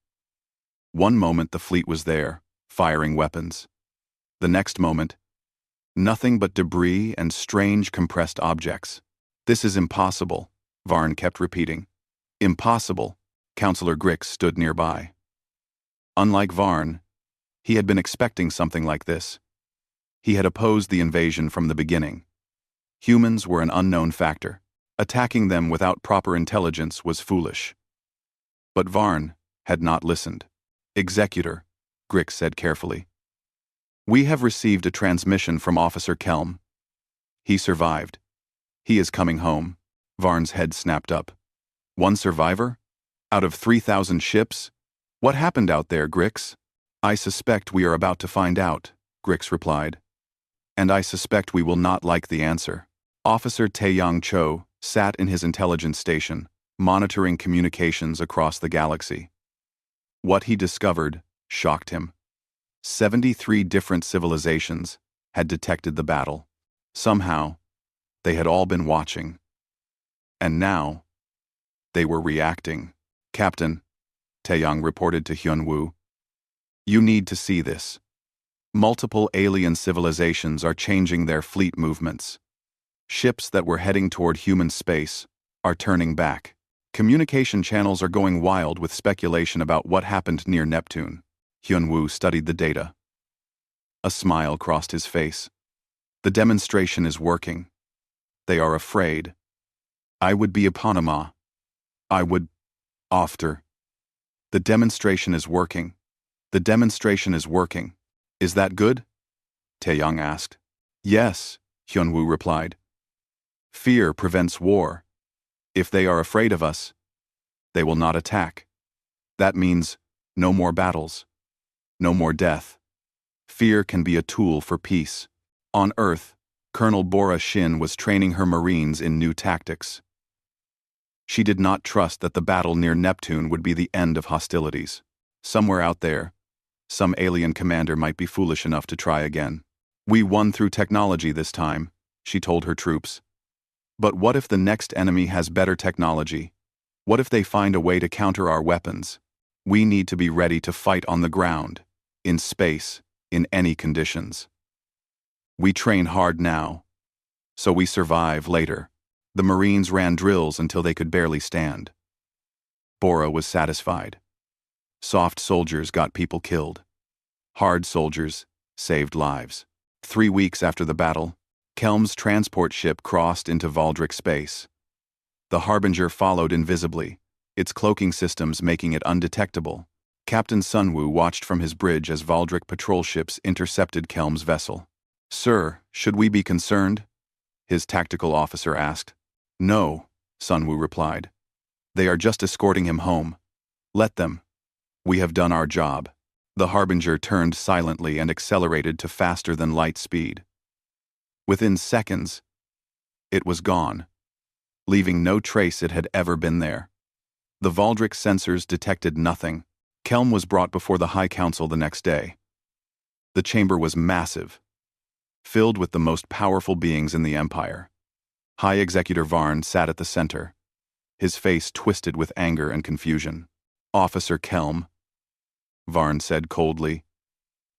One moment the fleet was there, firing weapons. The next moment, nothing but debris and strange compressed objects. This is impossible, Varn kept repeating. Impossible. Counselor Grix stood nearby. Unlike Varn, he had been expecting something like this. He had opposed the invasion from the beginning. Humans were an unknown factor. Attacking them without proper intelligence was foolish. But Varn had not listened. Executor, Grix said carefully. We have received a transmission from Officer Kelm. He survived. He is coming home. Varn's head snapped up. One survivor? Out of 3,000 ships? What happened out there, Grix? I suspect we are about to find out, Grix replied. And I suspect we will not like the answer. Officer Taeyang Cho sat in his intelligence station, monitoring communications across the galaxy. What he discovered shocked him. 73 different civilizations had detected the battle. Somehow, they had all been watching. And now, they were reacting. Captain, Taeyang reported to Hyunwoo. You need to see this. Multiple alien civilizations are changing their fleet movements. Ships that were heading toward human space are turning back. Communication channels are going wild with speculation about what happened near Neptune. Hyunwoo studied the data. A smile crossed his face. The demonstration is working. They are afraid. I would be eponymous. I would... after. The demonstration is working. The demonstration is working. Is that good? Taeyang asked. Yes, Hyunwoo replied. Fear prevents war. If they are afraid of us, they will not attack. That means no more battles. No more death. Fear can be a tool for peace. On Earth, Colonel Bora Shin was training her Marines in new tactics. She did not trust that the battle near Neptune would be the end of hostilities. Somewhere out there, some alien commander might be foolish enough to try again. We won through technology this time, she told her troops. But what if the next enemy has better technology? What if they find a way to counter our weapons? We need to be ready to fight on the ground, in space, in any conditions. We train hard now, so we survive later. The Marines ran drills until they could barely stand. Bora was satisfied. Soft soldiers got people killed. Hard soldiers saved lives. 3 weeks after the battle, Kelm's transport ship crossed into Valdric space. The Harbinger followed invisibly, its cloaking systems making it undetectable. Captain Sunwoo watched from his bridge as Valdric patrol ships intercepted Kelm's vessel. Sir, should we be concerned? His tactical officer asked. No, Sunwoo replied. They are just escorting him home. Let them. We have done our job. The Harbinger turned silently and accelerated to faster than light speed. Within seconds, it was gone, leaving no trace it had ever been there. The Valdric sensors detected nothing. Kelm was brought before the High Council the next day. The chamber was massive, filled with the most powerful beings in the Empire. High Executor Varn sat at the center, his face twisted with anger and confusion. Officer Kelm, Varn said coldly,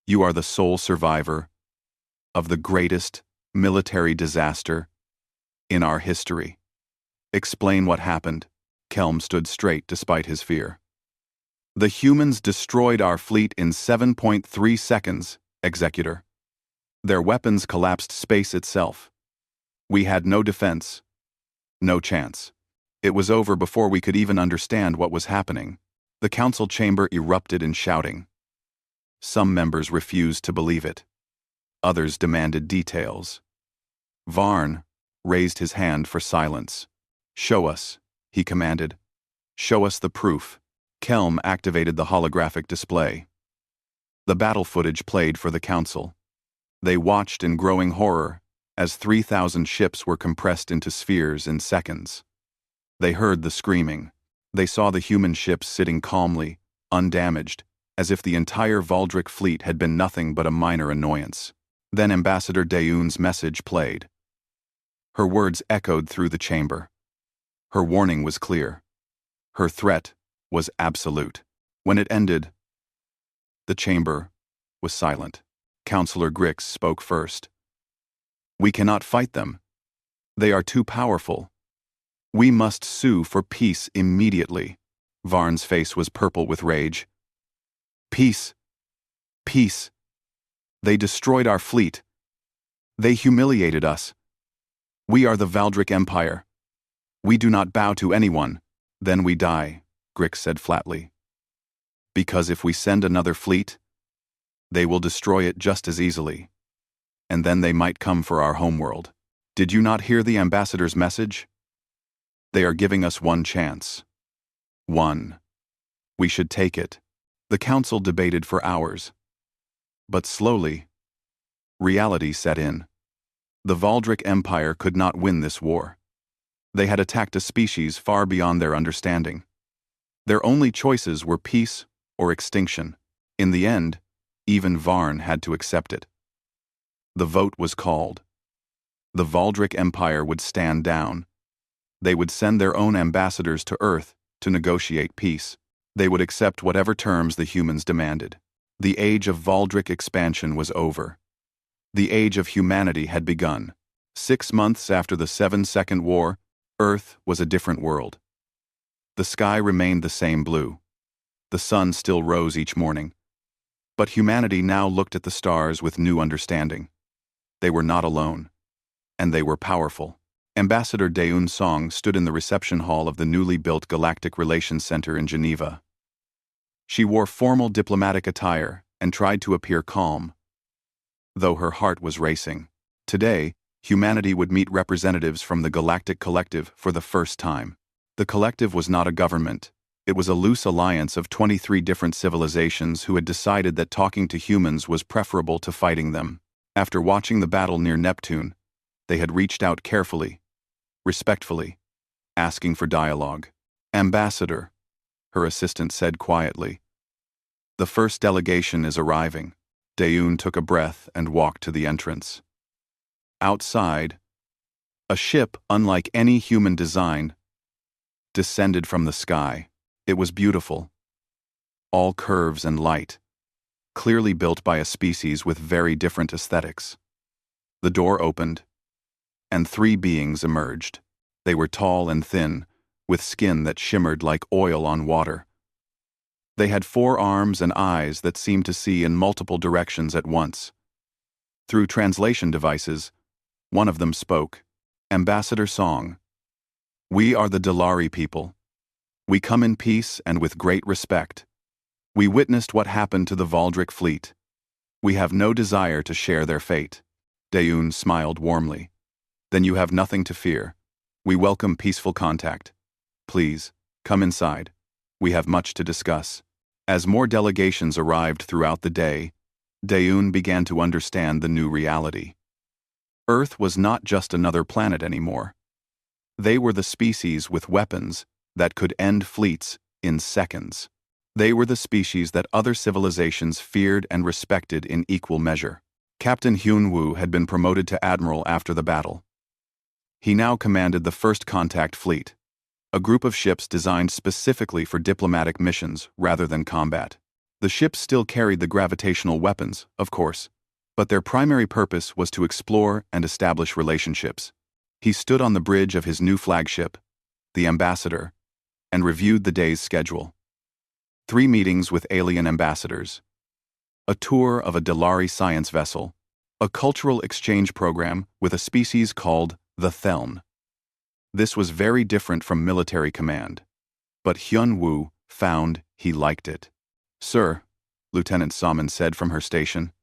you are the sole survivor of the greatest military disaster in our history. Explain what happened. Kelm stood straight despite his fear. The humans destroyed our fleet in 7.3 seconds, Executor. Their weapons collapsed space itself. We had no defense, no chance. It was over before we could even understand what was happening. The council chamber erupted in shouting. Some members refused to believe it. Others demanded details. Varn raised his hand for silence. Show us, he commanded. Show us the proof. Kelm activated the holographic display. The battle footage played for the council. They watched in growing horror as 3,000 ships were compressed into spheres in seconds. They heard the screaming. They saw the human ships sitting calmly, undamaged, as if the entire Valdric fleet had been nothing but a minor annoyance. Then Ambassador Daeun's message played. Her words echoed through the chamber. Her warning was clear. Her threat was absolute. When it ended, the chamber was silent. Counselor Grix spoke first. We cannot fight them. They are too powerful. We must sue for peace immediately. Varn's face was purple with rage. Peace. Peace. They destroyed our fleet. They humiliated us. We are the Valdric Empire. We do not bow to anyone. Then we die, Grix said flatly. Because if we send another fleet, they will destroy it just as easily. And then they might come for our homeworld. Did you not hear the ambassador's message? They are giving us one chance. One. We should take it. The council debated for hours. But slowly, reality set in. The Valdric Empire could not win this war. They had attacked a species far beyond their understanding. Their only choices were peace or extinction. In the end, even Varn had to accept it. The vote was called. The Valdric Empire would stand down. They would send their own ambassadors to Earth to negotiate peace. They would accept whatever terms the humans demanded. The age of Valdric expansion was over. The age of humanity had begun. 6 months after the 7-Second War, Earth was a different world. The sky remained the same blue. The sun still rose each morning. But humanity now looked at the stars with new understanding. They were not alone. And they were powerful. Ambassador Daeun Song stood in the reception hall of the newly built Galactic Relations Center in Geneva. She wore formal diplomatic attire and tried to appear calm, though her heart was racing. Today, humanity would meet representatives from the Galactic Collective for the first time. The collective was not a government. It was a loose alliance of 23 different civilizations who had decided that talking to humans was preferable to fighting them. After watching the battle near Neptune, they had reached out carefully, respectfully, asking for dialogue. Ambassador, her assistant said quietly. The first delegation is arriving. Daeun took a breath and walked to the entrance. Outside, a ship unlike any human design descended from the sky. It was beautiful, all curves and light, clearly built by a species with very different aesthetics. The door opened, and 3 beings emerged. They were tall and thin, with skin that shimmered like oil on water. They had 4 arms and eyes that seemed to see in multiple directions at once. Through translation devices, one of them spoke. Ambassador Song. We are the Delari people. We come in peace and with great respect. We witnessed what happened to the Valdric fleet. We have no desire to share their fate. Daeun smiled warmly. Then you have nothing to fear. We welcome peaceful contact. Please, come inside. We have much to discuss. As more delegations arrived throughout the day, Daeun began to understand the new reality. Earth was not just another planet anymore. They were the species with weapons that could end fleets in seconds. They were the species that other civilizations feared and respected in equal measure. Captain Hyun-woo had been promoted to admiral after the battle. He now commanded the First Contact Fleet, a group of ships designed specifically for diplomatic missions rather than combat. The ships still carried the gravitational weapons, of course, but their primary purpose was to explore and establish relationships. He stood on the bridge of his new flagship, the Ambassador, and reviewed the day's schedule. 3 meetings with alien ambassadors, a tour of a Delari science vessel, a cultural exchange program with a species called the Theln. This was very different from military command, but Hyun-woo found he liked it. Sir, Lieutenant Salmon said from her station,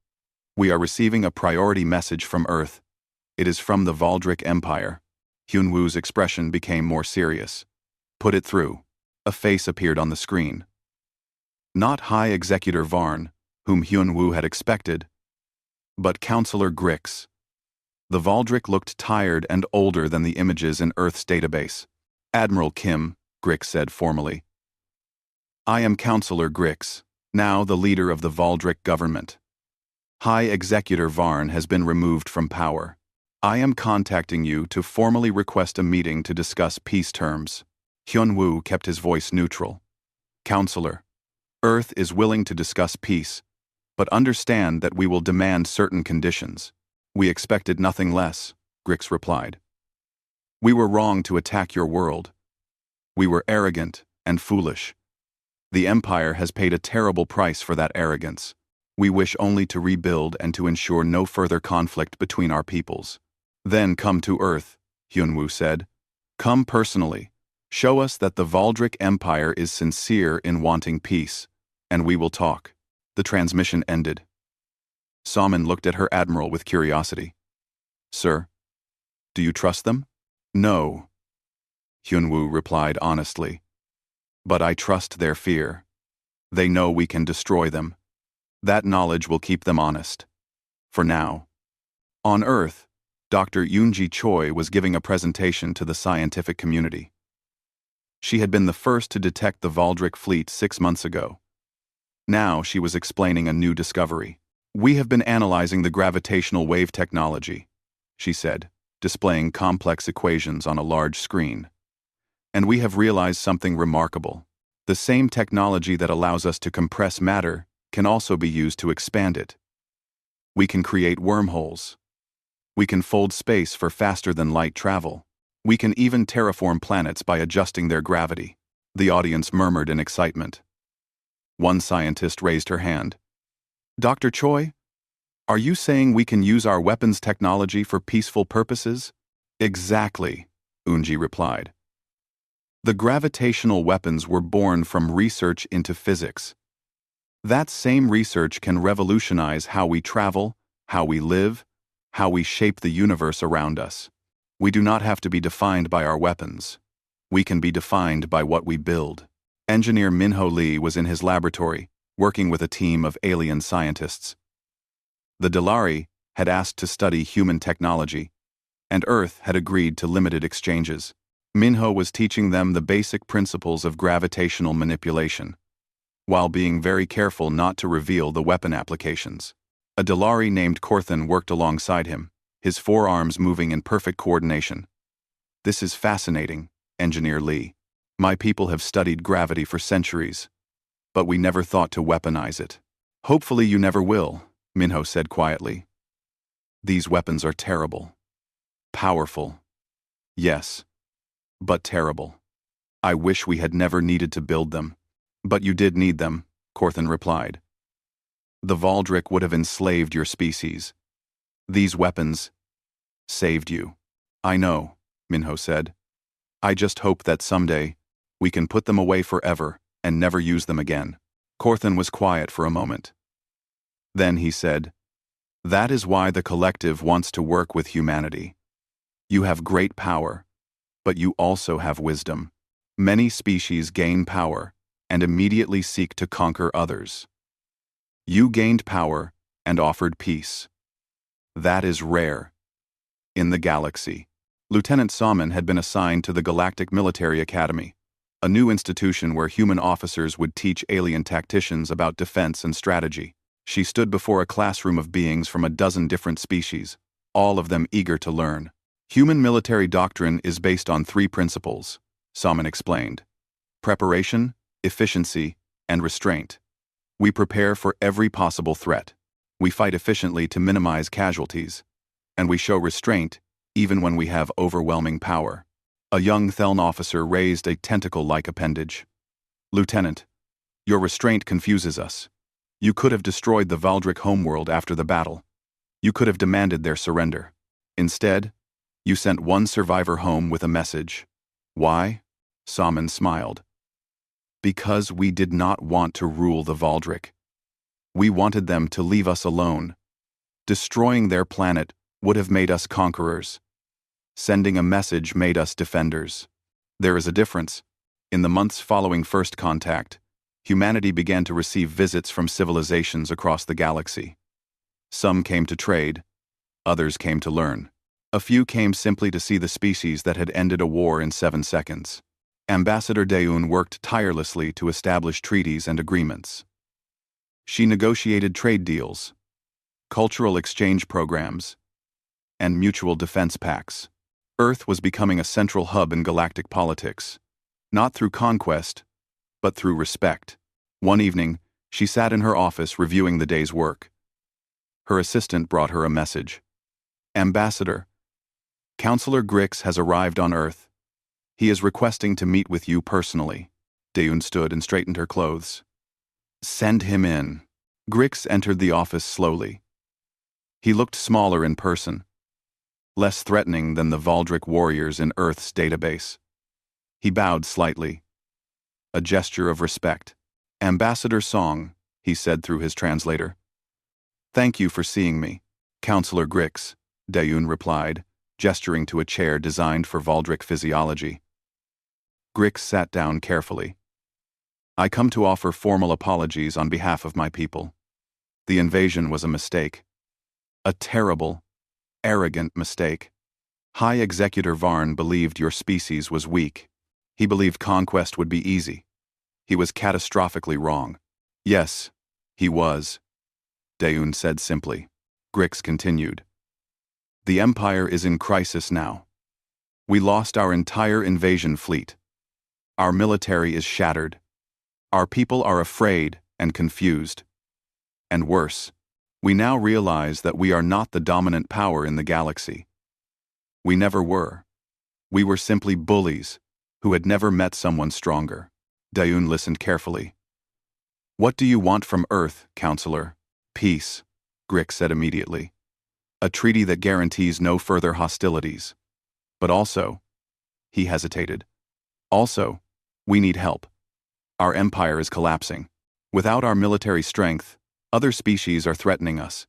we are receiving a priority message from Earth. It is from the Valdric Empire. Hyun-woo's expression became more serious. Put it through. A face appeared on the screen. Not High Executor Varn, whom Hyun-woo had expected, but Counselor Grix. The Valdric looked tired and older than the images in Earth's database. Admiral Kim, Grix said formally. I am Counselor Grix, now the leader of the Valdric government. High Executor Varn has been removed from power. I am contacting you to formally request a meeting to discuss peace terms. Hyun-woo kept his voice neutral. Counselor, Earth is willing to discuss peace, but understand that we will demand certain conditions. We expected nothing less, Grix replied. We were wrong to attack your world. We were arrogant and foolish. The Empire has paid a terrible price for that arrogance. We wish only to rebuild and to ensure no further conflict between our peoples. Then come to Earth, Hyun-woo said. Come personally. Show us that the Valdric Empire is sincere in wanting peace, and we will talk. The transmission ended. Salmon looked at her admiral with curiosity. Sir, do you trust them? No, Hyun-woo replied honestly. But I trust their fear. They know we can destroy them. That knowledge will keep them honest. For now. On Earth, Dr. Yoonji Choi was giving a presentation to the scientific community. She had been the first to detect the Valdric fleet 6 months ago. Now she was explaining a new discovery. We have been analyzing the gravitational wave technology, she said, displaying complex equations on a large screen. And we have realized something remarkable. The same technology that allows us to compress matter can also be used to expand it. We can create wormholes. We can fold space for faster-than-light travel. We can even terraform planets by adjusting their gravity. The audience murmured in excitement. One scientist raised her hand. Dr. Choi, are you saying we can use our weapons technology for peaceful purposes? Exactly, Unji replied. The gravitational weapons were born from research into physics. That same research can revolutionize how we travel, how we live, how we shape the universe around us. We do not have to be defined by our weapons. We can be defined by what we build. Engineer Minho Lee was in his laboratory, working with a team of alien scientists. The Delari had asked to study human technology, and Earth had agreed to limited exchanges. Minho was teaching them the basic principles of gravitational manipulation, while being very careful not to reveal the weapon applications. A Delari named Korthan worked alongside him, his forearms moving in perfect coordination. This is fascinating, Engineer Lee. My people have studied gravity for centuries, but we never thought to weaponize it. Hopefully you never will, Minho said quietly. These weapons are terrible. Powerful. Yes, but terrible. I wish we had never needed to build them. But you did need them, Korthan replied. The Valdric would have enslaved your species. These weapons saved you. I know, Minho said. I just hope that someday we can put them away forever and never use them again. Korthan was quiet for a moment. Then he said, That is why the collective wants to work with humanity. You have great power, but you also have wisdom. Many species gain power and immediately seek to conquer others. You gained power and offered peace. That is rare. In the galaxy, Lieutenant Salmon had been assigned to the Galactic Military Academy, a new institution where human officers would teach alien tacticians about defense and strategy. She stood before a classroom of beings from a dozen different species, all of them eager to learn. Human military doctrine is based on 3 principles, Salmon explained. Preparation, efficiency, and restraint. We prepare for every possible threat. We fight efficiently to minimize casualties. And we show restraint even when we have overwhelming power. A young Theln officer raised a tentacle-like appendage. Lieutenant, your restraint confuses us. You could have destroyed the Valdric homeworld after the battle. You could have demanded their surrender. Instead, you sent one survivor home with a message. Why? Salmon smiled. Because we did not want to rule the Valdric. We wanted them to leave us alone. Destroying their planet would have made us conquerors. Sending a message made us defenders. There is a difference. In the months following first contact, humanity began to receive visits from civilizations across the galaxy. Some came to trade, others came to learn. A few came simply to see the species that had ended a war in 7 seconds. Ambassador Daeun worked tirelessly to establish treaties and agreements. She negotiated trade deals, cultural exchange programs, and mutual defense pacts. Earth was becoming a central hub in galactic politics, not through conquest, but through respect. One evening, she sat in her office reviewing the day's work. Her assistant brought her a message. Ambassador, Counselor Grix has arrived on Earth. He is requesting to meet with you personally. Daeun stood and straightened her clothes. Send him in. Grix entered the office slowly. He looked smaller in person, less threatening than the Valdric warriors in Earth's database. He bowed slightly, a gesture of respect. Ambassador Song, he said through his translator. Thank you for seeing me, Counselor Grix, Daeun replied, gesturing to a chair designed for Valdric physiology. Grix sat down carefully. I come to offer formal apologies on behalf of my people. The invasion was a mistake. A terrible, arrogant mistake. High Executor Varn believed your species was weak. He believed conquest would be easy. He was catastrophically wrong. Yes, he was, Daeun said simply. Grix continued. The Empire is in crisis now. We lost our entire invasion fleet. Our military is shattered. Our people are afraid and confused. And worse, we now realize that we are not the dominant power in the galaxy. We never were. We were simply bullies who had never met someone stronger. Daeun listened carefully. What do you want from Earth, Counselor? Peace, Grix said immediately. A treaty that guarantees no further hostilities. But also, he hesitated. Also, we need help. Our empire is collapsing. Without our military strength, other species are threatening us.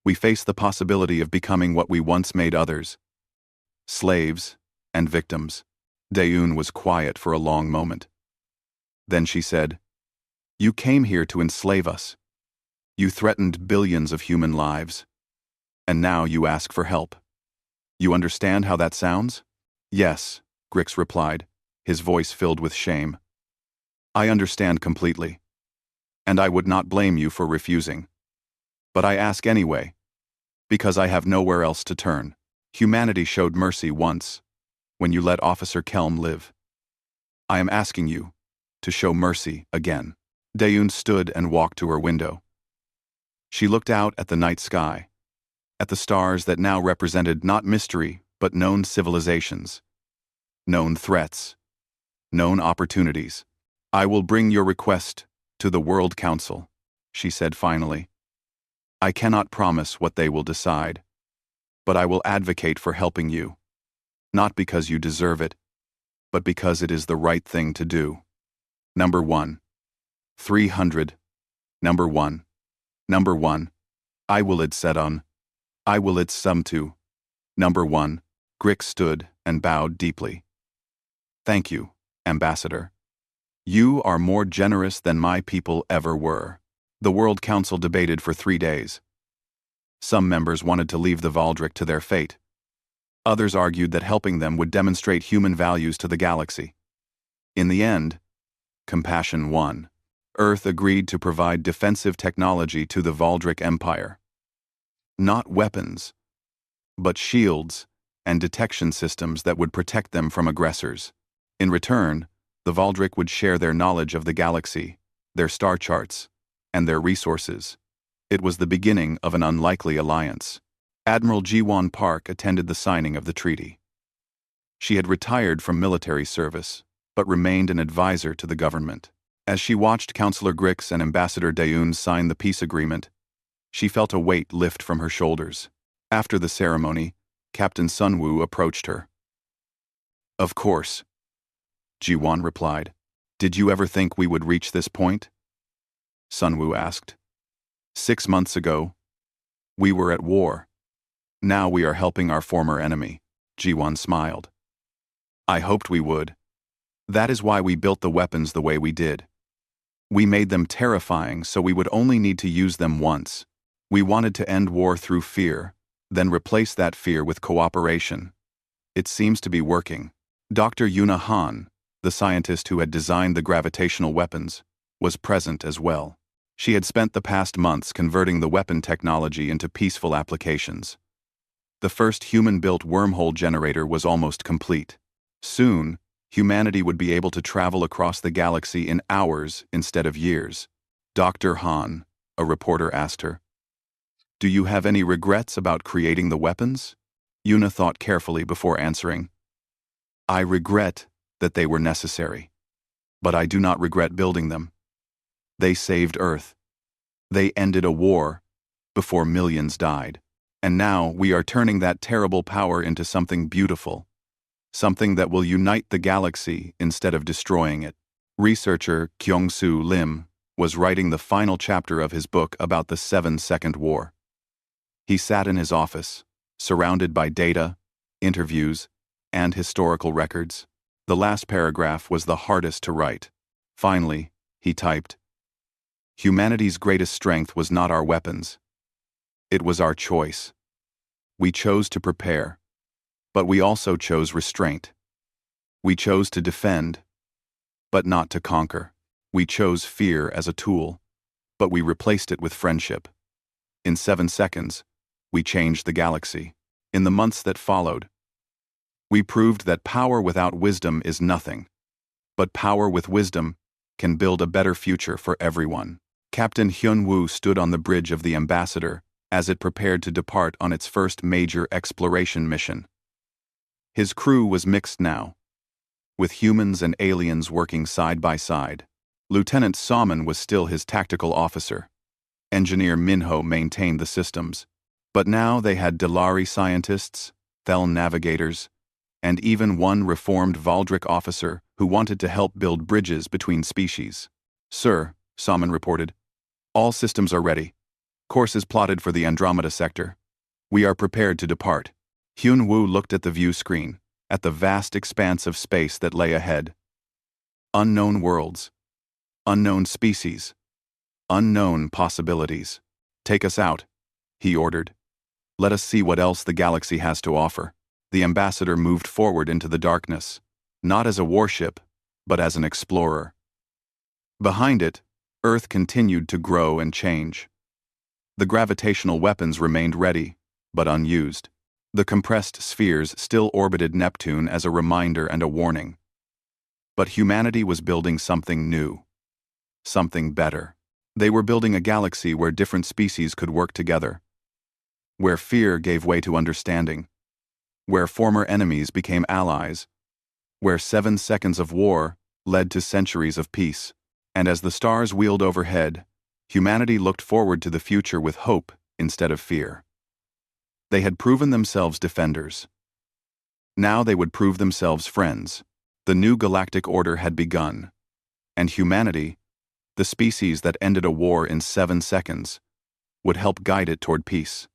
We face the possibility of becoming what we once made others. Slaves and victims. Daeun was quiet for a long moment. Then she said, You came here to enslave us. You threatened billions of human lives. And now you ask for help. You understand how that sounds? Yes, Grix replied, his voice filled with shame. I understand completely. And I would not blame you for refusing. But I ask anyway, because I have nowhere else to turn. Humanity showed mercy once, when you let Officer Kelm live. I am asking you to show mercy again. Daeun stood and walked to her window. She looked out at the night sky, at the stars that now represented not mystery, but known civilizations, known threats, known opportunities. I will bring your request to the World Council, she said finally. I cannot promise what they will decide, but I will advocate for helping you, not because you deserve it, but because it is the right thing to do. Number 1. 300. Number 1. Number 1. I will it set on. I will it sum to. Number 1. Grix stood and bowed deeply. Thank you, Ambassador. You are more generous than my people ever were. The World Council debated for 3 days. Some members wanted to leave the Valdric to their fate. Others argued that helping them would demonstrate human values to the galaxy. In the end, compassion won. Earth agreed to provide defensive technology to the Valdric Empire. Not weapons, but shields and detection systems that would protect them from aggressors. In return, the Valdric would share their knowledge of the galaxy, their star charts, and their resources. It was the beginning of an unlikely alliance. Admiral Jiwon Park attended the signing of the treaty. She had retired from military service, but remained an advisor to the government. As she watched Counselor Grix and Ambassador Daeun sign the peace agreement, she felt a weight lift from her shoulders. After the ceremony, Captain Sunwoo approached her. Of course, Jiwon replied. Did you ever think we would reach this point? Sunwoo asked. 6 months ago, we were at war. Now we are helping our former enemy. Jiwon smiled. I hoped we would. That is why we built the weapons the way we did. We made them terrifying so we would only need to use them once. We wanted to end war through fear, then replace that fear with cooperation. It seems to be working. Dr. Yuna Han, the scientist who had designed the gravitational weapons, was present as well. She had spent the past months converting the weapon technology into peaceful applications. The first human-built wormhole generator was almost complete. Soon, humanity would be able to travel across the galaxy in hours instead of years. Dr. Han, a reporter asked her, "Do you have any regrets about creating the weapons?" Yuna thought carefully before answering. "I regret that they were necessary. But I do not regret building them. They saved Earth. They ended a war before millions died. And now we are turning that terrible power into something beautiful. Something that will unite the galaxy instead of destroying it." Researcher Kyung-Soo Lim was writing the final chapter of his book about the 7-Second War. He sat in his office, surrounded by data, interviews, and historical records. The last paragraph was the hardest to write. Finally, he typed, "Humanity's greatest strength was not our weapons. It was our choice. We chose to prepare, but we also chose restraint. We chose to defend, but not to conquer. We chose fear as a tool, but we replaced it with friendship. In 7 seconds, we changed the galaxy. In the months that followed, we proved that power without wisdom is nothing, but power with wisdom can build a better future for everyone." Captain Hyun-woo stood on the bridge of the Ambassador as it prepared to depart on its first major exploration mission. His crew was mixed now, with humans and aliens working side by side. Lieutenant Salmon was still his tactical officer. Engineer Minho maintained the systems. But now they had Delari scientists, Thel navigators, and even one reformed Valdric officer who wanted to help build bridges between species. "Sir," Salmon reported, "all systems are ready. Course is plotted for the Andromeda sector. We are prepared to depart." Hyun-woo looked at the view screen, at the vast expanse of space that lay ahead. Unknown worlds, unknown species, unknown possibilities. "Take us out," he ordered. "Let us see what else the galaxy has to offer." The Ambassador moved forward into the darkness, not as a warship, but as an explorer. Behind it, Earth continued to grow and change. The gravitational weapons remained ready, but unused. The compressed spheres still orbited Neptune as a reminder and a warning. But humanity was building something new. Something better. They were building a galaxy where different species could work together. Where fear gave way to understanding. Where former enemies became allies. Where 7 seconds of war led to centuries of peace. And as the stars wheeled overhead, humanity looked forward to the future with hope instead of fear. They had proven themselves defenders. Now they would prove themselves friends. The new galactic order had begun. And humanity, the species that ended a war in 7 seconds, would help guide it toward peace.